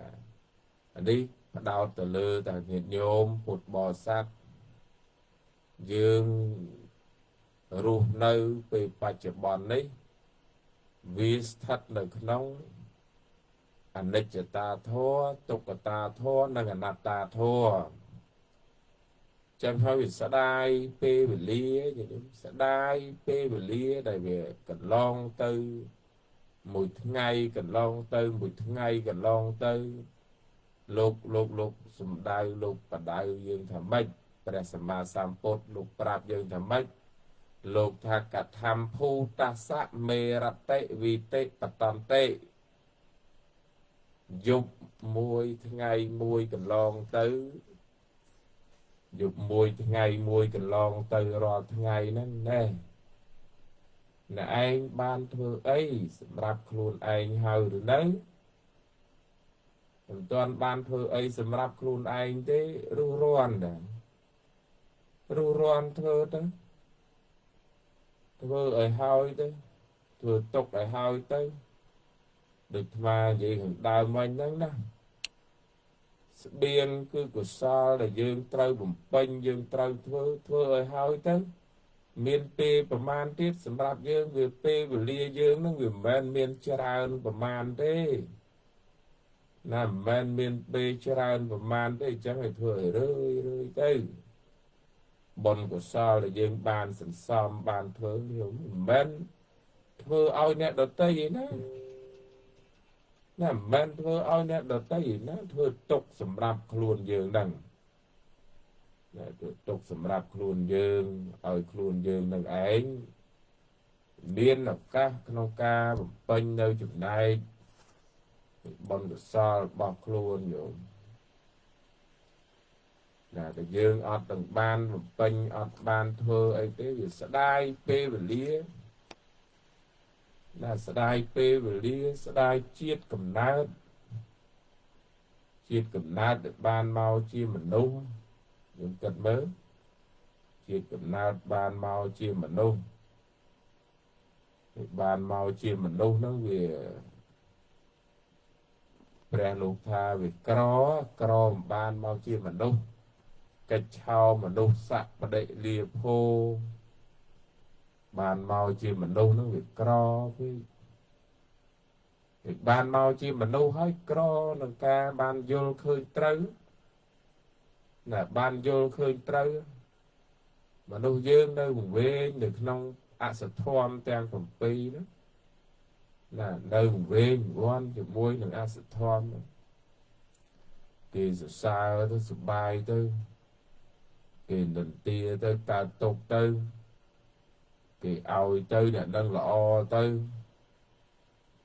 đi đào từ lư từ nhiệt nhôm hụt bò sát dương ruột nơi về phải chụp bòn đấy vì thật là nông anh ấy chỉ ta thua tục ta thua năng là ta thua chẳng hơi sẽ đai pê về lia sẽ đai pê về lia đại về cần long tư mùi ngày cần long tư mùi ngày cần long tư lục sum đai lục và đai dương thầm mệnh và sầm ma sam pốt lục prap dương thầm mệnh lục tha cả tham phu ta sát mê rập tệ vì tệ bát tam tệ dục mùi ngày mùi cần long tư dục mùi ngày mùi cần long tư rồi ngày nè nè anh ban thưa ấy rập luôn anh hầu được đấy toàn ban thưa ấy sầm rập luôn anh thế ru roan thưa đó thưa ở hơi đấy thưa tục ở hơi tới được mà vậy đào mình đó biên cứ của sao là dương trâu bùm pênh dương trâu thưa ở hơi tới miền tâyประมาณ tiết sầm rập dương về tây về lia dương nó về men miền tràn ประมาณ thế là men miền tây tràn ประมาณ thế chẳng phải thưa rơi tới bồn của sao là dương bàn sẵn xóm bàn thưa hiểu men thưa ai nè đợt tây vậy nè nè men thưa ai nè đợt tây vậy nè thưa tục sầm rập luôn dương đằng tục sầm rập luôn dương ở luôn dương đằng ấy biên là các nông ca bên nơi chụp này bồn của sao bọc luôn rồi là cái dương ở tầng ban bên ở ban thưa ấy thế thì sẽ đai pê và lia là sẽ đai pê và lia sẽ đai chiết cầm nát được ban mau chia mình nung những cật mới chiết cầm nát ban mau chia mình nung ban mau chia mình nung nó về bè lục tha về cro ban mau chia mình nung cái chào mà nung sạc và đậy liệp hô bàn màu chi mà nung nó việc cro với bàn màu chi mà nung hết cro là ca bàn vô khơi trâu là bàn vô khơi trâu mà nung dương nơi vùng quê được nông ạ sạch thom tên phẩm pi đó là nơi vùng quê ngon thì muối được ạ sạch thom thì sao tới sụp bài tới kỳ lần tia tới ta tục tới kỳ oi tới là đang là o tới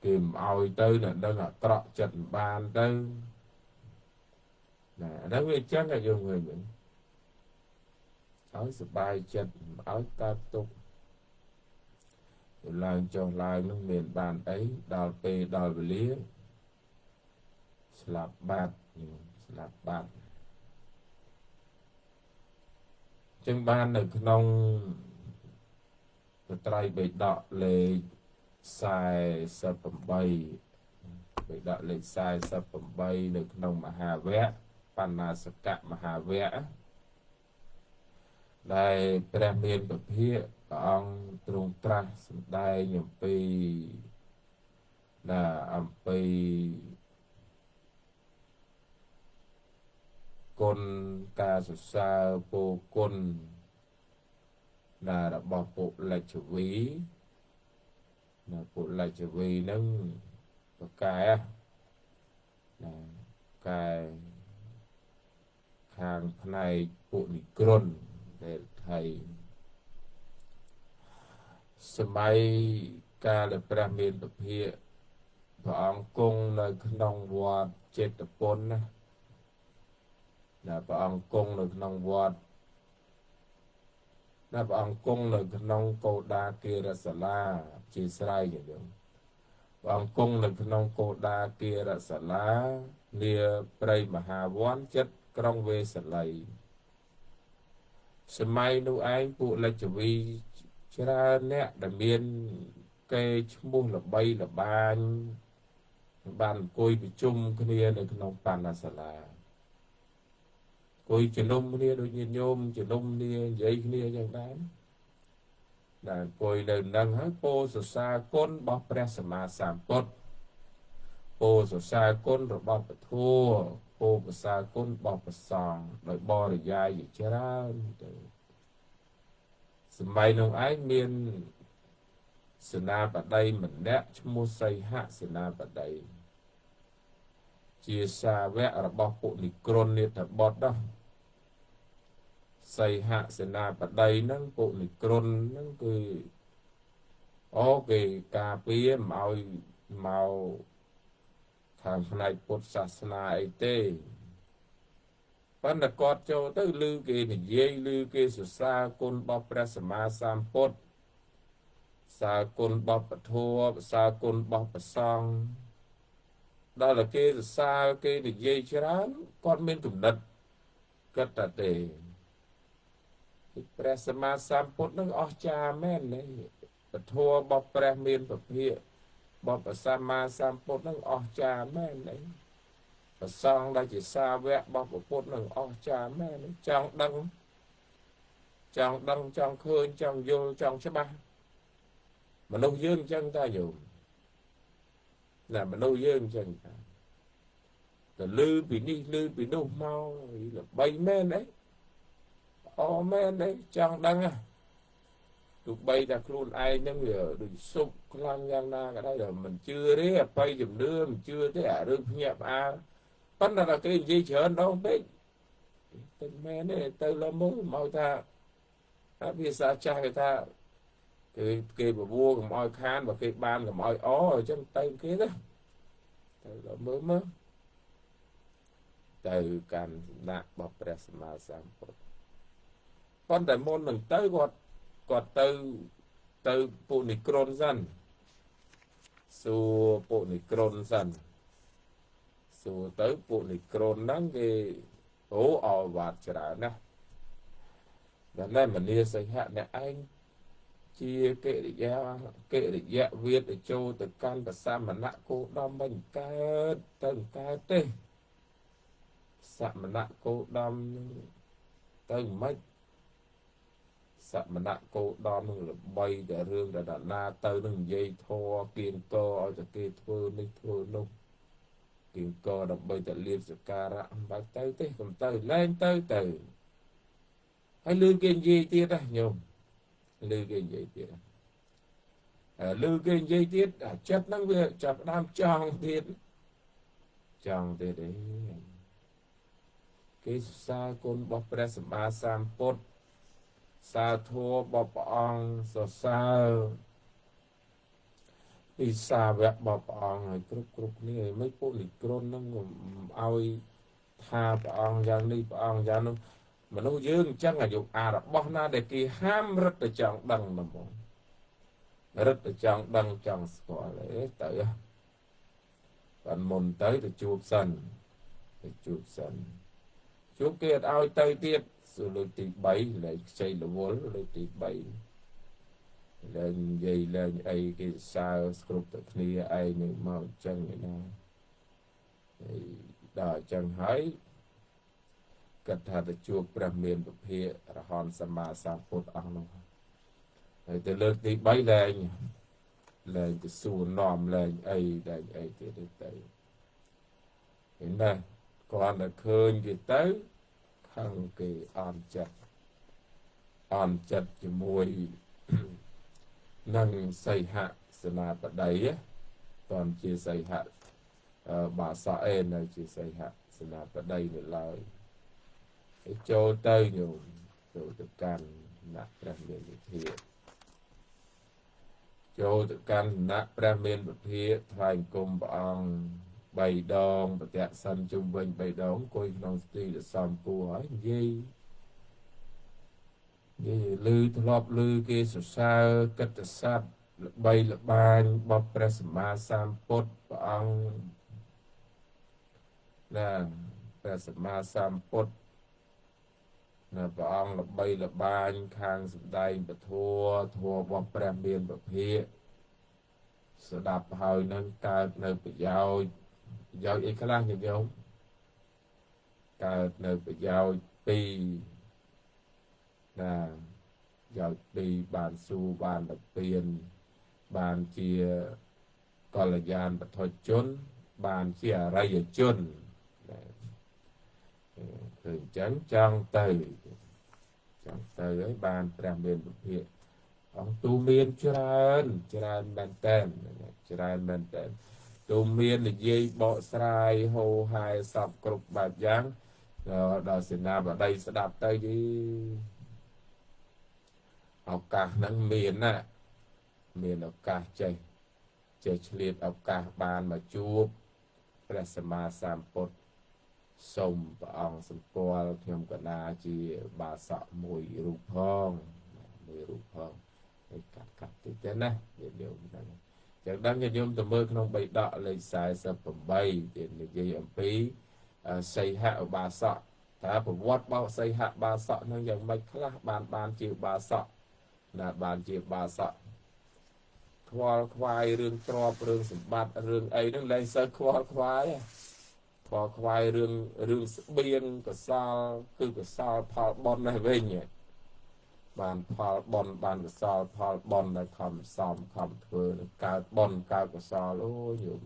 kìm oi tới là đang là trọ trận bàn tới là đó biết chắc là dùng người mình áo sụp bài trận áo ta tục làm cho lại nó miền bàn ấy đào về lía slap bát trên ban được nông trai bị đọ lệ sai sập bay bị đọ lệ sai sập bay được nông mà hà vẽ panasaka mà hà vẽ đây premium của phía ông trung tra đây nhầm pi là âm pi គុណការសរសើរពោគុណរបស់ពុលិចវីពុលិចវីនឹងប្រកែកែខាងផ្នែកពុនិក្រុនដែលថៃសម័យកាលព្រះមានពភាព្រះអង្គគង់នៅក្នុងវត្តចេតពុនណាព្រះអង្គគង់នៅក្នុងវត្តព្រះអង្គគង់នៅក្នុងកោដាគារសាលាជាស្រ័យយ៉ាងហ្នឹងព្រះអង្គគង់នៅក្នុងកោដាគារសាលានាព្រៃមហាវ័នចិត្តក្រុងវេសាលីសម័យនោះឯងពួកលិចវីច្រើនអ្នកដែលមានកេរឈ្មោះល្បីល្បាញបានអង្គុយប្រជុំគ្នានៅក្នុងបណ្ណាសាលាអង្គុយជំនុំគ្នាដូចញាតិញោមជំនុំគ្នានិយាយគ្នាយ៉ាងដែរអង្គុយនៅនឹងហើយពោសរសើរគុណរបស់ព្រះសម្មាសម្ពុទ្ធពោសរសើរគុណរបស់ពធពោសរសើរគុណរបស់ព្រះសង្ឃដោយបរិយាយច្រើនទៅសម័យនោះឯងមានសេនាបតីម្នាក់ឈ្មោះសីហសេនាបតីជាសាវករបស់ពុនិក្រុននេតបុត្រសីហសេនាបតីហ្នឹងពុនិក្រុនហ្នឹងគឺគេការពារមិនឲ្យមកខាងផ្នែកពុទ្ធសាសនាអីទេប៉ុន្តែគាត់ចូលទៅឮគេនិយាយឮគេសរសើរគុណរបស់ព្រះសម្មាសម្ពុទ្ធសាគុណរបស់ពធសាគុណរបស់ព្រះសង្ឃដល់តែគេសរសើរគេនិយាយច្រើនគាត់មានគំនិតគិតតែទេព្រះសម្មាសម្ពុទ្ធនឹងអស្ចារ្យមែនទេពធរបស់ព្រះមានពភាករបស់ព្រះសម្មាសម្ពុទ្ធនឹងអស្ចារ្យមែនទេព្រះសង្ឃដែលជាសាវករបស់ព្រះពុទ្ធនឹងអស្ចារ្យមែនទេចង់ដឹងចង់ឃើញចង់យល់ចង់ច្បាស់មនុស្សយើងអញ្ចឹងតាយោមមនុស្សយើងអញ្ចឹងតាទៅលឺពីនេះលឺពីនោះមកល្បីមែនទេមែនទេចង់ដឹងទោះបីតែខ្លួនឯងហ្នឹងវាដូចសុបខ្លាំងយ៉ាងណាក៏ដោយតែមិនជឿទេអបិយជំនឿមិនជឿទេអារឿងភ្ញាក់ផ្អើលប៉ុន្តែតែគេនិយាយច្រើនដងពេកតែមែនទេទៅលើមើលមកថាភាសាចាស់គេថាគេបបួលកុំឲ្យខានបើគេបានកុំឲ្យអញ្ចឹងទៅគេទៅលើមើលទៅកាន់សំណាក់របស់ព្រះសម្មាសម្ពុទ្ធប៉ុន្តែមុននឹងទៅគាត់ទៅពុនិក្រុនសិនសួរពុនិក្រុនសិនសួរទៅពុនិក្រុនហ្នឹងគេអវត្តច្រើនណាស់តែមនីសីហៈអ្នកឯងជាកិរិយាវាទចូលទៅកាន់ប្រសាមណៈគោដមវិញកើតទេសមណៈគោដមទៅមិនសមណៈគោដមនឹងល្បីតែរឿងដែលណាទៅនឹងនិយាយធរគៀងកឲ្យតែគេធ្វើនេះធ្វើនោះគៀងកដើម្បីតែលៀបសការៈមិនបាច់ទៅទេកុំទៅលែងទៅហើយលឺគេនិយាយទៀតណាញោមលឺគេនិយាយទៀតចិត្តហ្នឹងវាចាប់ដើមចង់ទៀតទេគេសរសើរគុណរបស់ព្រះសម្មាសម្ពុទ្ធសាធម៌របស់ព្រះអង្គសរសើរពីសាវករបស់ព្រះអង្គឲ្យគ្រប់គ្នាមិនពុនិក្រុនហ្នឹងឲ្យថាព្រះអង្គយ៉ាងនេះព្រះអង្គយ៉ាងនោះមនុស្សយើងអញ្ចឹងអាយុរបស់ណាដែលគេហាមរឹតតែចង់ដឹងហ្មងរឹតតែចង់ដឹងចង់ស្គាល់ទៅបានមុនទៅជួបសិនជួបគេអត់ឲ្យទៅទៀតលើកទី3លែងខ្ចីរវល់លើកទី3លែងនិយាយលែងអីគេសើស្គ្រប់តែគ្នាឯងនឹងមកអញ្ចឹងណាដល់អញ្ចឹងហើយគាត់ថាទៅជួបព្រះមានពភាករហន្តសម្មាសម្ពុទ្ធអង្គនោះហើយទៅលើកទី3លែងទៅសួរនាំលែងអីទៀតទៅឃើញណាគាត់តែឃើញគេទៅ ខាងគេអន់ចិត្តជាមួយនឹងសីហសេនាបតីតនជាសីហបាសកនៅជាសីហសេនាបតីនៅឡើយចូលទៅញោមចូលទៅកាន់ណាក់ព្រះមានវិធាចូលទៅកាន់ណាក់ព្រះមានវិធាថ្វាយគុំព្រះអង្គ3 ដងប្រទក្សិណជុំវិញ3 ដងអង្គុយក្នុងស្ទីដែលសំគួរហើយនិយាយឮធ្លាប់ឮគេសរសើរកិត្តិស័ព្ទល្បីល្បាញរបស់ព្រះសម្មាសម្ពុទ្ធព្រះអង្គណាព្រះសម្មាសម្ពុទ្ធណាព្រះអង្គល្បីល្បាញខាងសម្ដែងពធធម៌របស់ព្រះមានពភាកស្ដាប់ហើយនឹងកើតនៅប្រយោជន៍អីខ្លះញោមកើតនៅប្រយោជន៍2ណាប្រយោជន៍2បានសួរបានទៅពៀនបានជាកល្យានពធជនបានជាអរិយជនឃើញចឹងចង់ទៅឲ្យបានព្រះមានពភាកអង្គទូមានច្រើនមែនតើច្រើនមែនតើទូមាននិយាយបកស្រាយហោហាយសពគ្រប់បែបយ៉ាងដល់សេនាបតីស្ដាប់ទៅយីឱកាសហ្នឹងមានណាមានឱកាសចេះឆ្លៀតឱកាសបានមកជួបព្រះសម្មាសម្ពុទ្ធសូមព្រះអង្គសម្គាល់ខ្ញុំកណាជាបាសកមួយរូបផងហើយកាត់តិចទៅណាញាតិញោមហ្នឹងចឹងដឹងញាតិញោមទៅមើលក្នុងបៃដកលេខ48ទៀតនិយាយអំពីសីហឧបាសកតើប្រវត្តិរបស់សីហបាសកហ្នឹងយ៉ាងម៉េចខ្លះបានជាបាសកណាបានជាបាសកខ្វល់ខ្វាយរឿងទ្រព្យរឿងសម្បត្តិរឿងអីហ្នឹងលែងសូវខ្វល់ខ្វាយខ្វាយរឿងស្បៀងកសលគឺកសលផលបុណ្យនេះវិញបានផលបុណ្យបានកសលផលបុណ្យដែលខំសំខំធ្វើកើតបុណ្យកើតកសលអូយយល់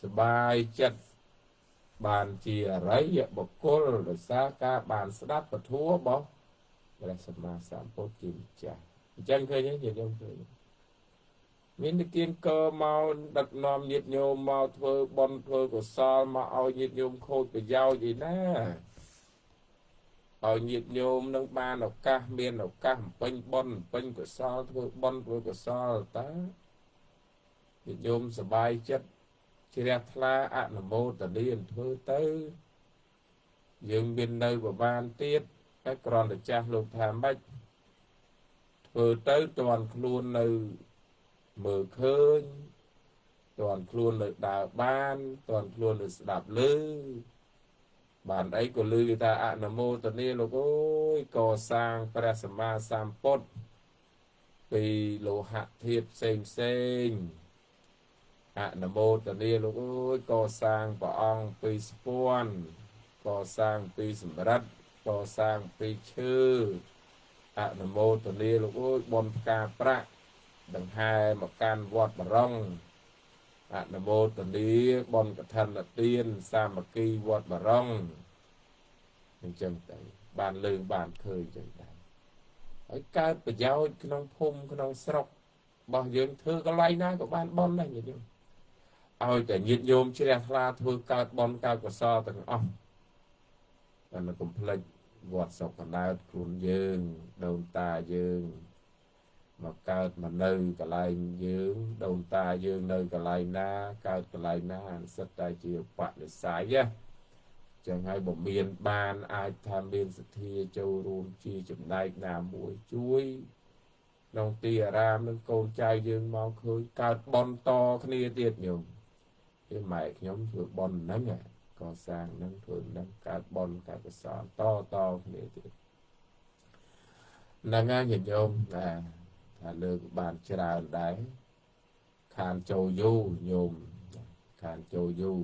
សបាយចិត្តបានជាអរិយបុគ្គលដោយសារការបានស្ដាប់ពធរបស់ព្រះសម្មាសម្ពុទ្ធជាម្ចាស់អញ្ចឹងឃើញទេញាតិញោមឃើញមាននិទានក៏មកដឹកនាំញាតិញោមមកធ្វើបុណ្យធ្វើកុសលមកឲ្យញាតិញោមខូចប្រយោជន៍អីណាឲ្យញាតិញោមនឹងបានឱកាសមានឱកាសពេញបុណ្យពេញកុសលធ្វើបុណ្យធ្វើកុសលតើញាតិញោមសប្បាយចិត្តជ្រះថ្លាអនុមោទនាធ្វើទៅយើងមាននៅប្រមាណទៀតតែគ្រាន់តែចាស់លោកថាម៉េចធ្វើទៅតន់ខ្លួននៅមើលឃើញតន់ខ្លួននៅដើរបានតន់ខ្លួននៅស្ដាប់ឮបានអីក៏ឮថាអនុមោទនាលោកអើយកសាងព្រះសម្មាសម្ពុទ្ធពីលោហៈធាតុផ្សេងអនុមោទនាលោកអើយកសាងព្រះអង្គពីស្ពាន់កសាងពីសម្រិទ្ធកសាងពីឈើអនុមោទនាលោកអើយបុណ្យផ្កាប្រាក់ដង្ហែមកកាន់វត្តបរងអនុមោទនាបុណ្យកឋិនទានសាមគ្គីវត្តបរងអញ្ចឹងទៅបានលើបានឃើញចឹងដែរហើយកើតប្រយោជន៍ក្នុងភូមិក្នុងស្រុករបស់យើងធ្វើកន្លែងណាក៏បានបុណ្យដែរញាតិញោមឲ្យតែញាតិញោមជ្រះថ្លាធ្វើកើតបុណ្យកើតកុសលទាំងអស់តែមិនកុំភ្លេចវត្តសុខកណ្ដោតខ្លួនយើងដូនតាយើងមកកើតមកនៅកន្លែងយើងដូនតាយើងនៅកន្លែងណាកើតកន្លែងណាសិតតែជាបដិស័យចឹងហើយបើមានបានអាចថាមានសទ្ធាចូលរួមជាចំណែកណាមួយជួយក្នុងទីអារាមនឹងកូនចៅយើងមកឃើញកើតបន់តគ្នាទៀតញោមពីម៉ែខ្ញុំធ្វើបន់ហ្នឹងកសាងហ្នឹងធ្វើហ្នឹងកើតបន់កើតកសលតគ្នាទៀតហ្នឹងហើយញាតិញោមថាលើកបានច្រើនដែរខានចូលយូរញោមខានចូលយូរ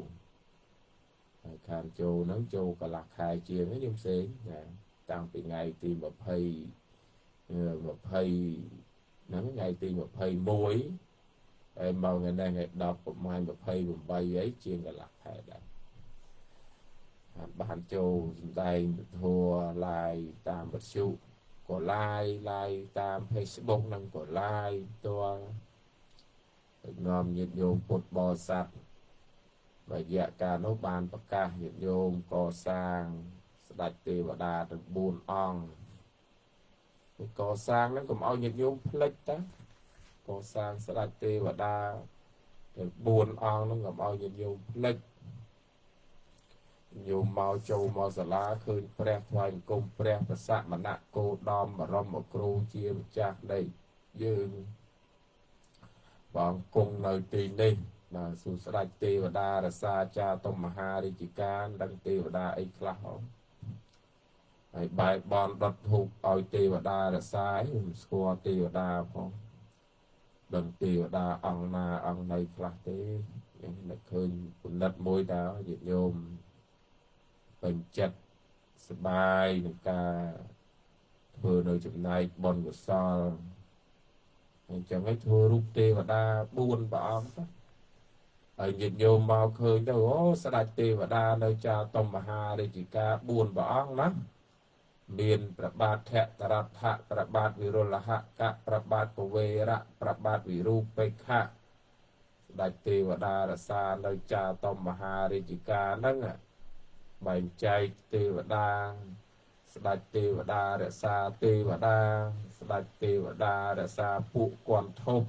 ហើយខានចូលហ្នឹងចូលកន្លះខែជាងខ្ញុំផ្សេងតាំងពីថ្ងៃទី20ហ្នឹងថ្ងៃទី21ហើយមកថ្ងៃនេះថ្ងៃ10ប្រហែល28អីជាងកន្លះខែដែរហ bàn châu đây thua lại tam vật chủ của like tam Facebook năng của like tôi ngòm nhiệt dụng bột bò sạch và dạ cả nó bàn bạc ca nhiệt dụng có sang đặt tì và đà được buồn ong có sang nó cũng ao nhiệt dụng lệch đó có sang sẽ đặt tì và đà được buồn ong nó cũng ao nhiệt dụng lệch nhiều màu châu màu xà lá khơi pre thoại cùng pre và sạ mà nạ cô đom mà rong một cru chiêm chạc đây dương bằng cùng nơi tì đi là sự sẽ đặt tì và đà là xa cha tông mà ha đi chỉ ca đăng tì và đà ấy khá hổ bài bọn đột hụt ôi tì và đà là xa score tì và đà không đừng tì và đà ông này khá thế nhưng là khơi lật môi đá dịch nhôm bệnh chấtสบายនឹងការធ្វើនៅចំណែកបុណ្យកុសលអញ្ចឹងឲ្យធ្វើរូបទេវតា4ព្រះអង្គហើយញាតិញោមមកឃើញទៅអូស្ដេចទេវតានៅចាតមមហារាជការ4ព្រះអង្គណាមានព្រះបាទថតរដ្ឋៈព្រះបាទវិរុលហកៈព្រះបាទពវេរៈព្រះបាទវិរូបេខៈស្ដេចទេវតារសានៅចាតមមហារាជការហ្នឹងបែងចែកទេវតាស្ដេចទេវតារក្សាទេវតាស្ដេចទេវតារក្សាពួកគន្ធធប់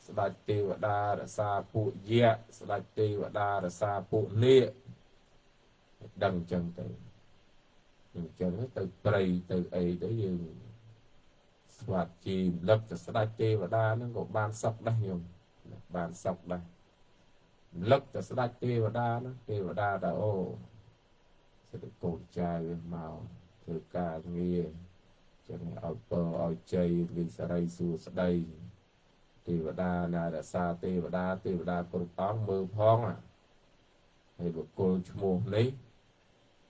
ស្ដេចទេវតារក្សាពួកយៈស្ដេចទេវតារក្សាពួកនាគដឹងអញ្ចឹងទៅអញ្ចឹងទៅព្រៃទៅអីទៅយើងស្វាត់ជីលឹកទៅស្ដេចទេវតាហ្នឹងក៏បានសុខដែរញោមបានសុខដែរលឹកទៅស្ដេចទេវតាហ្នឹងទេវតាថាអូសេចក្ដីកូនចៅមកធ្វើការងារចឹងឲ្យពរឲ្យជ័យវិសរីសួស្ដីទេវតាណារក្សាទេវតាគ្រប់អង្គមើលផងហើយបុគ្គលឈ្មោះនេះ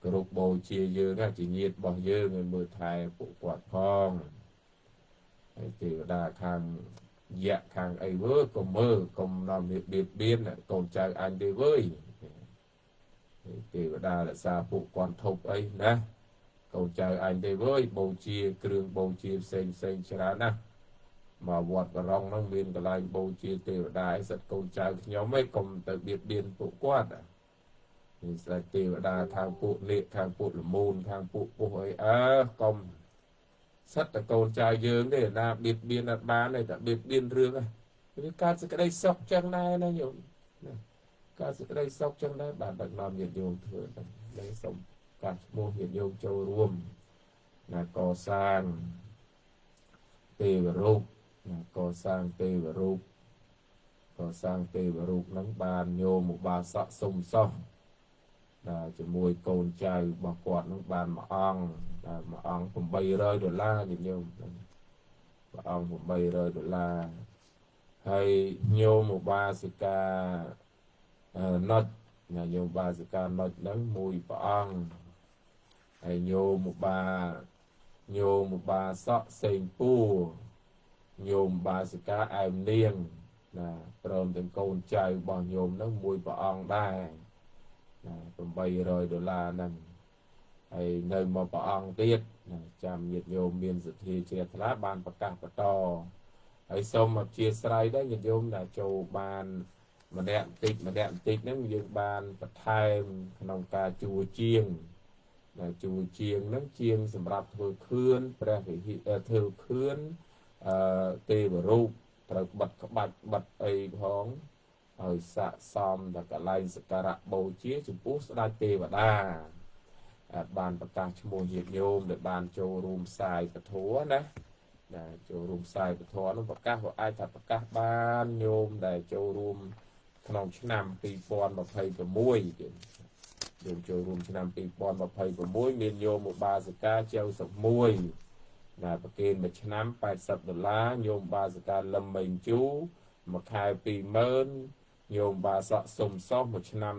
គ្រប់បូជាយើងជាញាតិរបស់យើងឲ្យមើលថែពួកគាត់ផងហើយទេវតាខាងយៈខាងអីវើក៏មើលកុំនាំនេះបៀតបៀនកូនចៅអញទេវើយទេវតារក្សាពួកគាត់ធប់អីណាកូនចៅអញទេវើយបូជាគ្រឿងបូជាផ្សេងច្រើនណាមកវត្តបរងហ្នឹងមានកន្លែងបូជាទេវតាឯសិតកូនចៅខ្ញុំឯងកុំទៅបៀតបៀនពួកគាត់នេះស្ដេចទេវតាខាងពួកនាគខាងពួកលមូនខាងពួកពុះអីកុំសិតតែកូនចៅយើងទេណាបៀតបៀនអត់បានទេតែបៀតបៀនរឿងវាកើតសេចក្តីសុខចឹងដែរណាញោមការសេចក្តីសុខចឹងដែរបានដឹកនាំញាតិញោមធ្វើដែរសូមការឈ្មោះញាតិញោមចូលរួមណាកសាងទេវរូបណាកសាងទេវរូបហ្នឹងបានញោមឧបាសកសុំសោះណាជាមួយកូនចៅរបស់គាត់ហ្នឹងបានមួយអង្គ$800ញាតិញោមព្រះអង្គ$800ហើយញោមឧបាសិកាណុចញោមបាសិកាណុចហ្នឹងមួយព្រះអង្គហើយញោមបាសកសេងពូញោមបាសិកាអែមនាងណាព្រមទាំងកូនចៅរបស់ញោមហ្នឹងមួយព្រះអង្គដែរណា$800ហ្នឹងហើយនៅមកព្រះអង្គទៀតណាចាំញាតិញោមមានសទ្ធាជ្រះថ្លាបានប្រកាសបន្តហើយសូមអធិស្ឋានដែរញាតិញោមដែលចូលបានម្នាក់បន្តិចហ្នឹងយើងបានបន្ថែមក្នុងការជួជាងហ្នឹងជាងសម្រាប់ធ្វើខឿនព្រះវិហារធ្វើខឿនទេវរូបត្រូវបិទក្បាច់បិទអីផងឲ្យស័ក្តិសមដល់កន្លែងសក្ការៈបូជាចំពោះស្ដេចទេវតាបានប្រកាសឈ្មោះញាតិញោមដែលបានចូលរួមផ្សាយពធណាចូលរួមផ្សាយពធនោះប្រកាសក៏អាចថាប្រកាសបានញោមដែលចូលរួមក្នុងឆ្នាំ2026ទៀតយើងចូលរួមឆ្នាំ2026មានញោមឧបាសិកាចៅសុខមួយណាប្រគេនមួយឆ្នាំ$80ញោមឧបាសិកាលឹមមេងជូមួយខែ20000ញោមឧបាសកសុំសោះមួយឆ្នាំ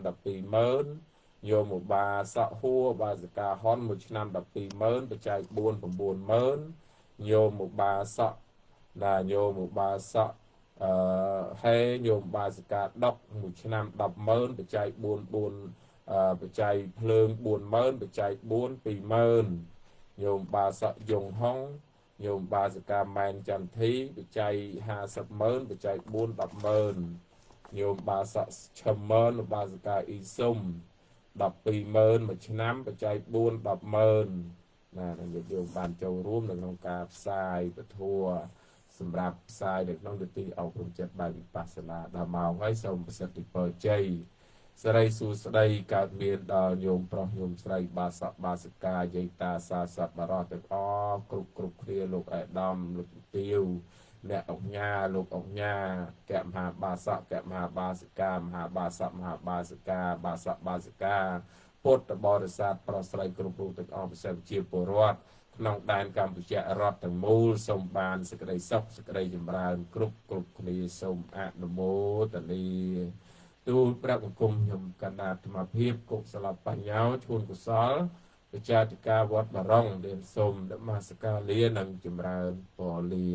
120,000ញោមឧបាសកហួរឧបាសិកាហុនមួយឆ្នាំ120,000បច្ច័យ4 90000ញោមឧបាសកហេញោមបាសិកាដុកមួយឆ្នាំ100000បច្ច័យ4 បច្ច័យភ្លើង40000បច្ច័យ4 20000ញោមបាសកយងហុងញោមបាសកាម៉ែនចន្ទធីបច្ច័យ500,000បច្ច័យ4 100000ញោមបាសកឈឹមម៉ឺនបាសកាអ៊ីសុំ120,000មួយឆ្នាំបច្ច័យ4 100000ណាយើងយើងបានចូលរួមនៅក្នុងការផ្សាយពធសម្រាប់ផ្សាយនៅក្នុងទិដ្ឋិអប់រំចិត្តបែបវិបស្សនាដល់ម៉ោងហើយសូមប្រសិទ្ធពរជ័យសិរីសួស្តីកើតមានដល់ញោមប្រុសញោមស្រីបាសកបាសិកាយាយតាសាសត្វបរោះទាំងអស់គ្រប់គ្នាលោកអេដាមលោកទាវអ្នកអង្គញាលោកអង្គញាកមហាបាសកកមហាបាសិកាមហាបាសកមហាបាសិកាបាសកបាសិកាពុទ្ធបរិស័ទប្រុសស្រីគ្រប់រូបទាំងអស់ពិសេសជាពលរដ្ឋក្នុងដែនកម្ពុជារដ្ឋទាំងមូលសូមបានសេចក្តីសុខសេចក្តីចម្រើនគ្រប់គ្នាសូមអនុមោទនាទូលព្រះបង្គំខ្ញុំកណ្ដាលអាត្មាភាពកុសលបញ្ញោជូនកុសលវិចារការវត្តបរងរៀនសូមនមស្ការលានិងចម្រើនពរលា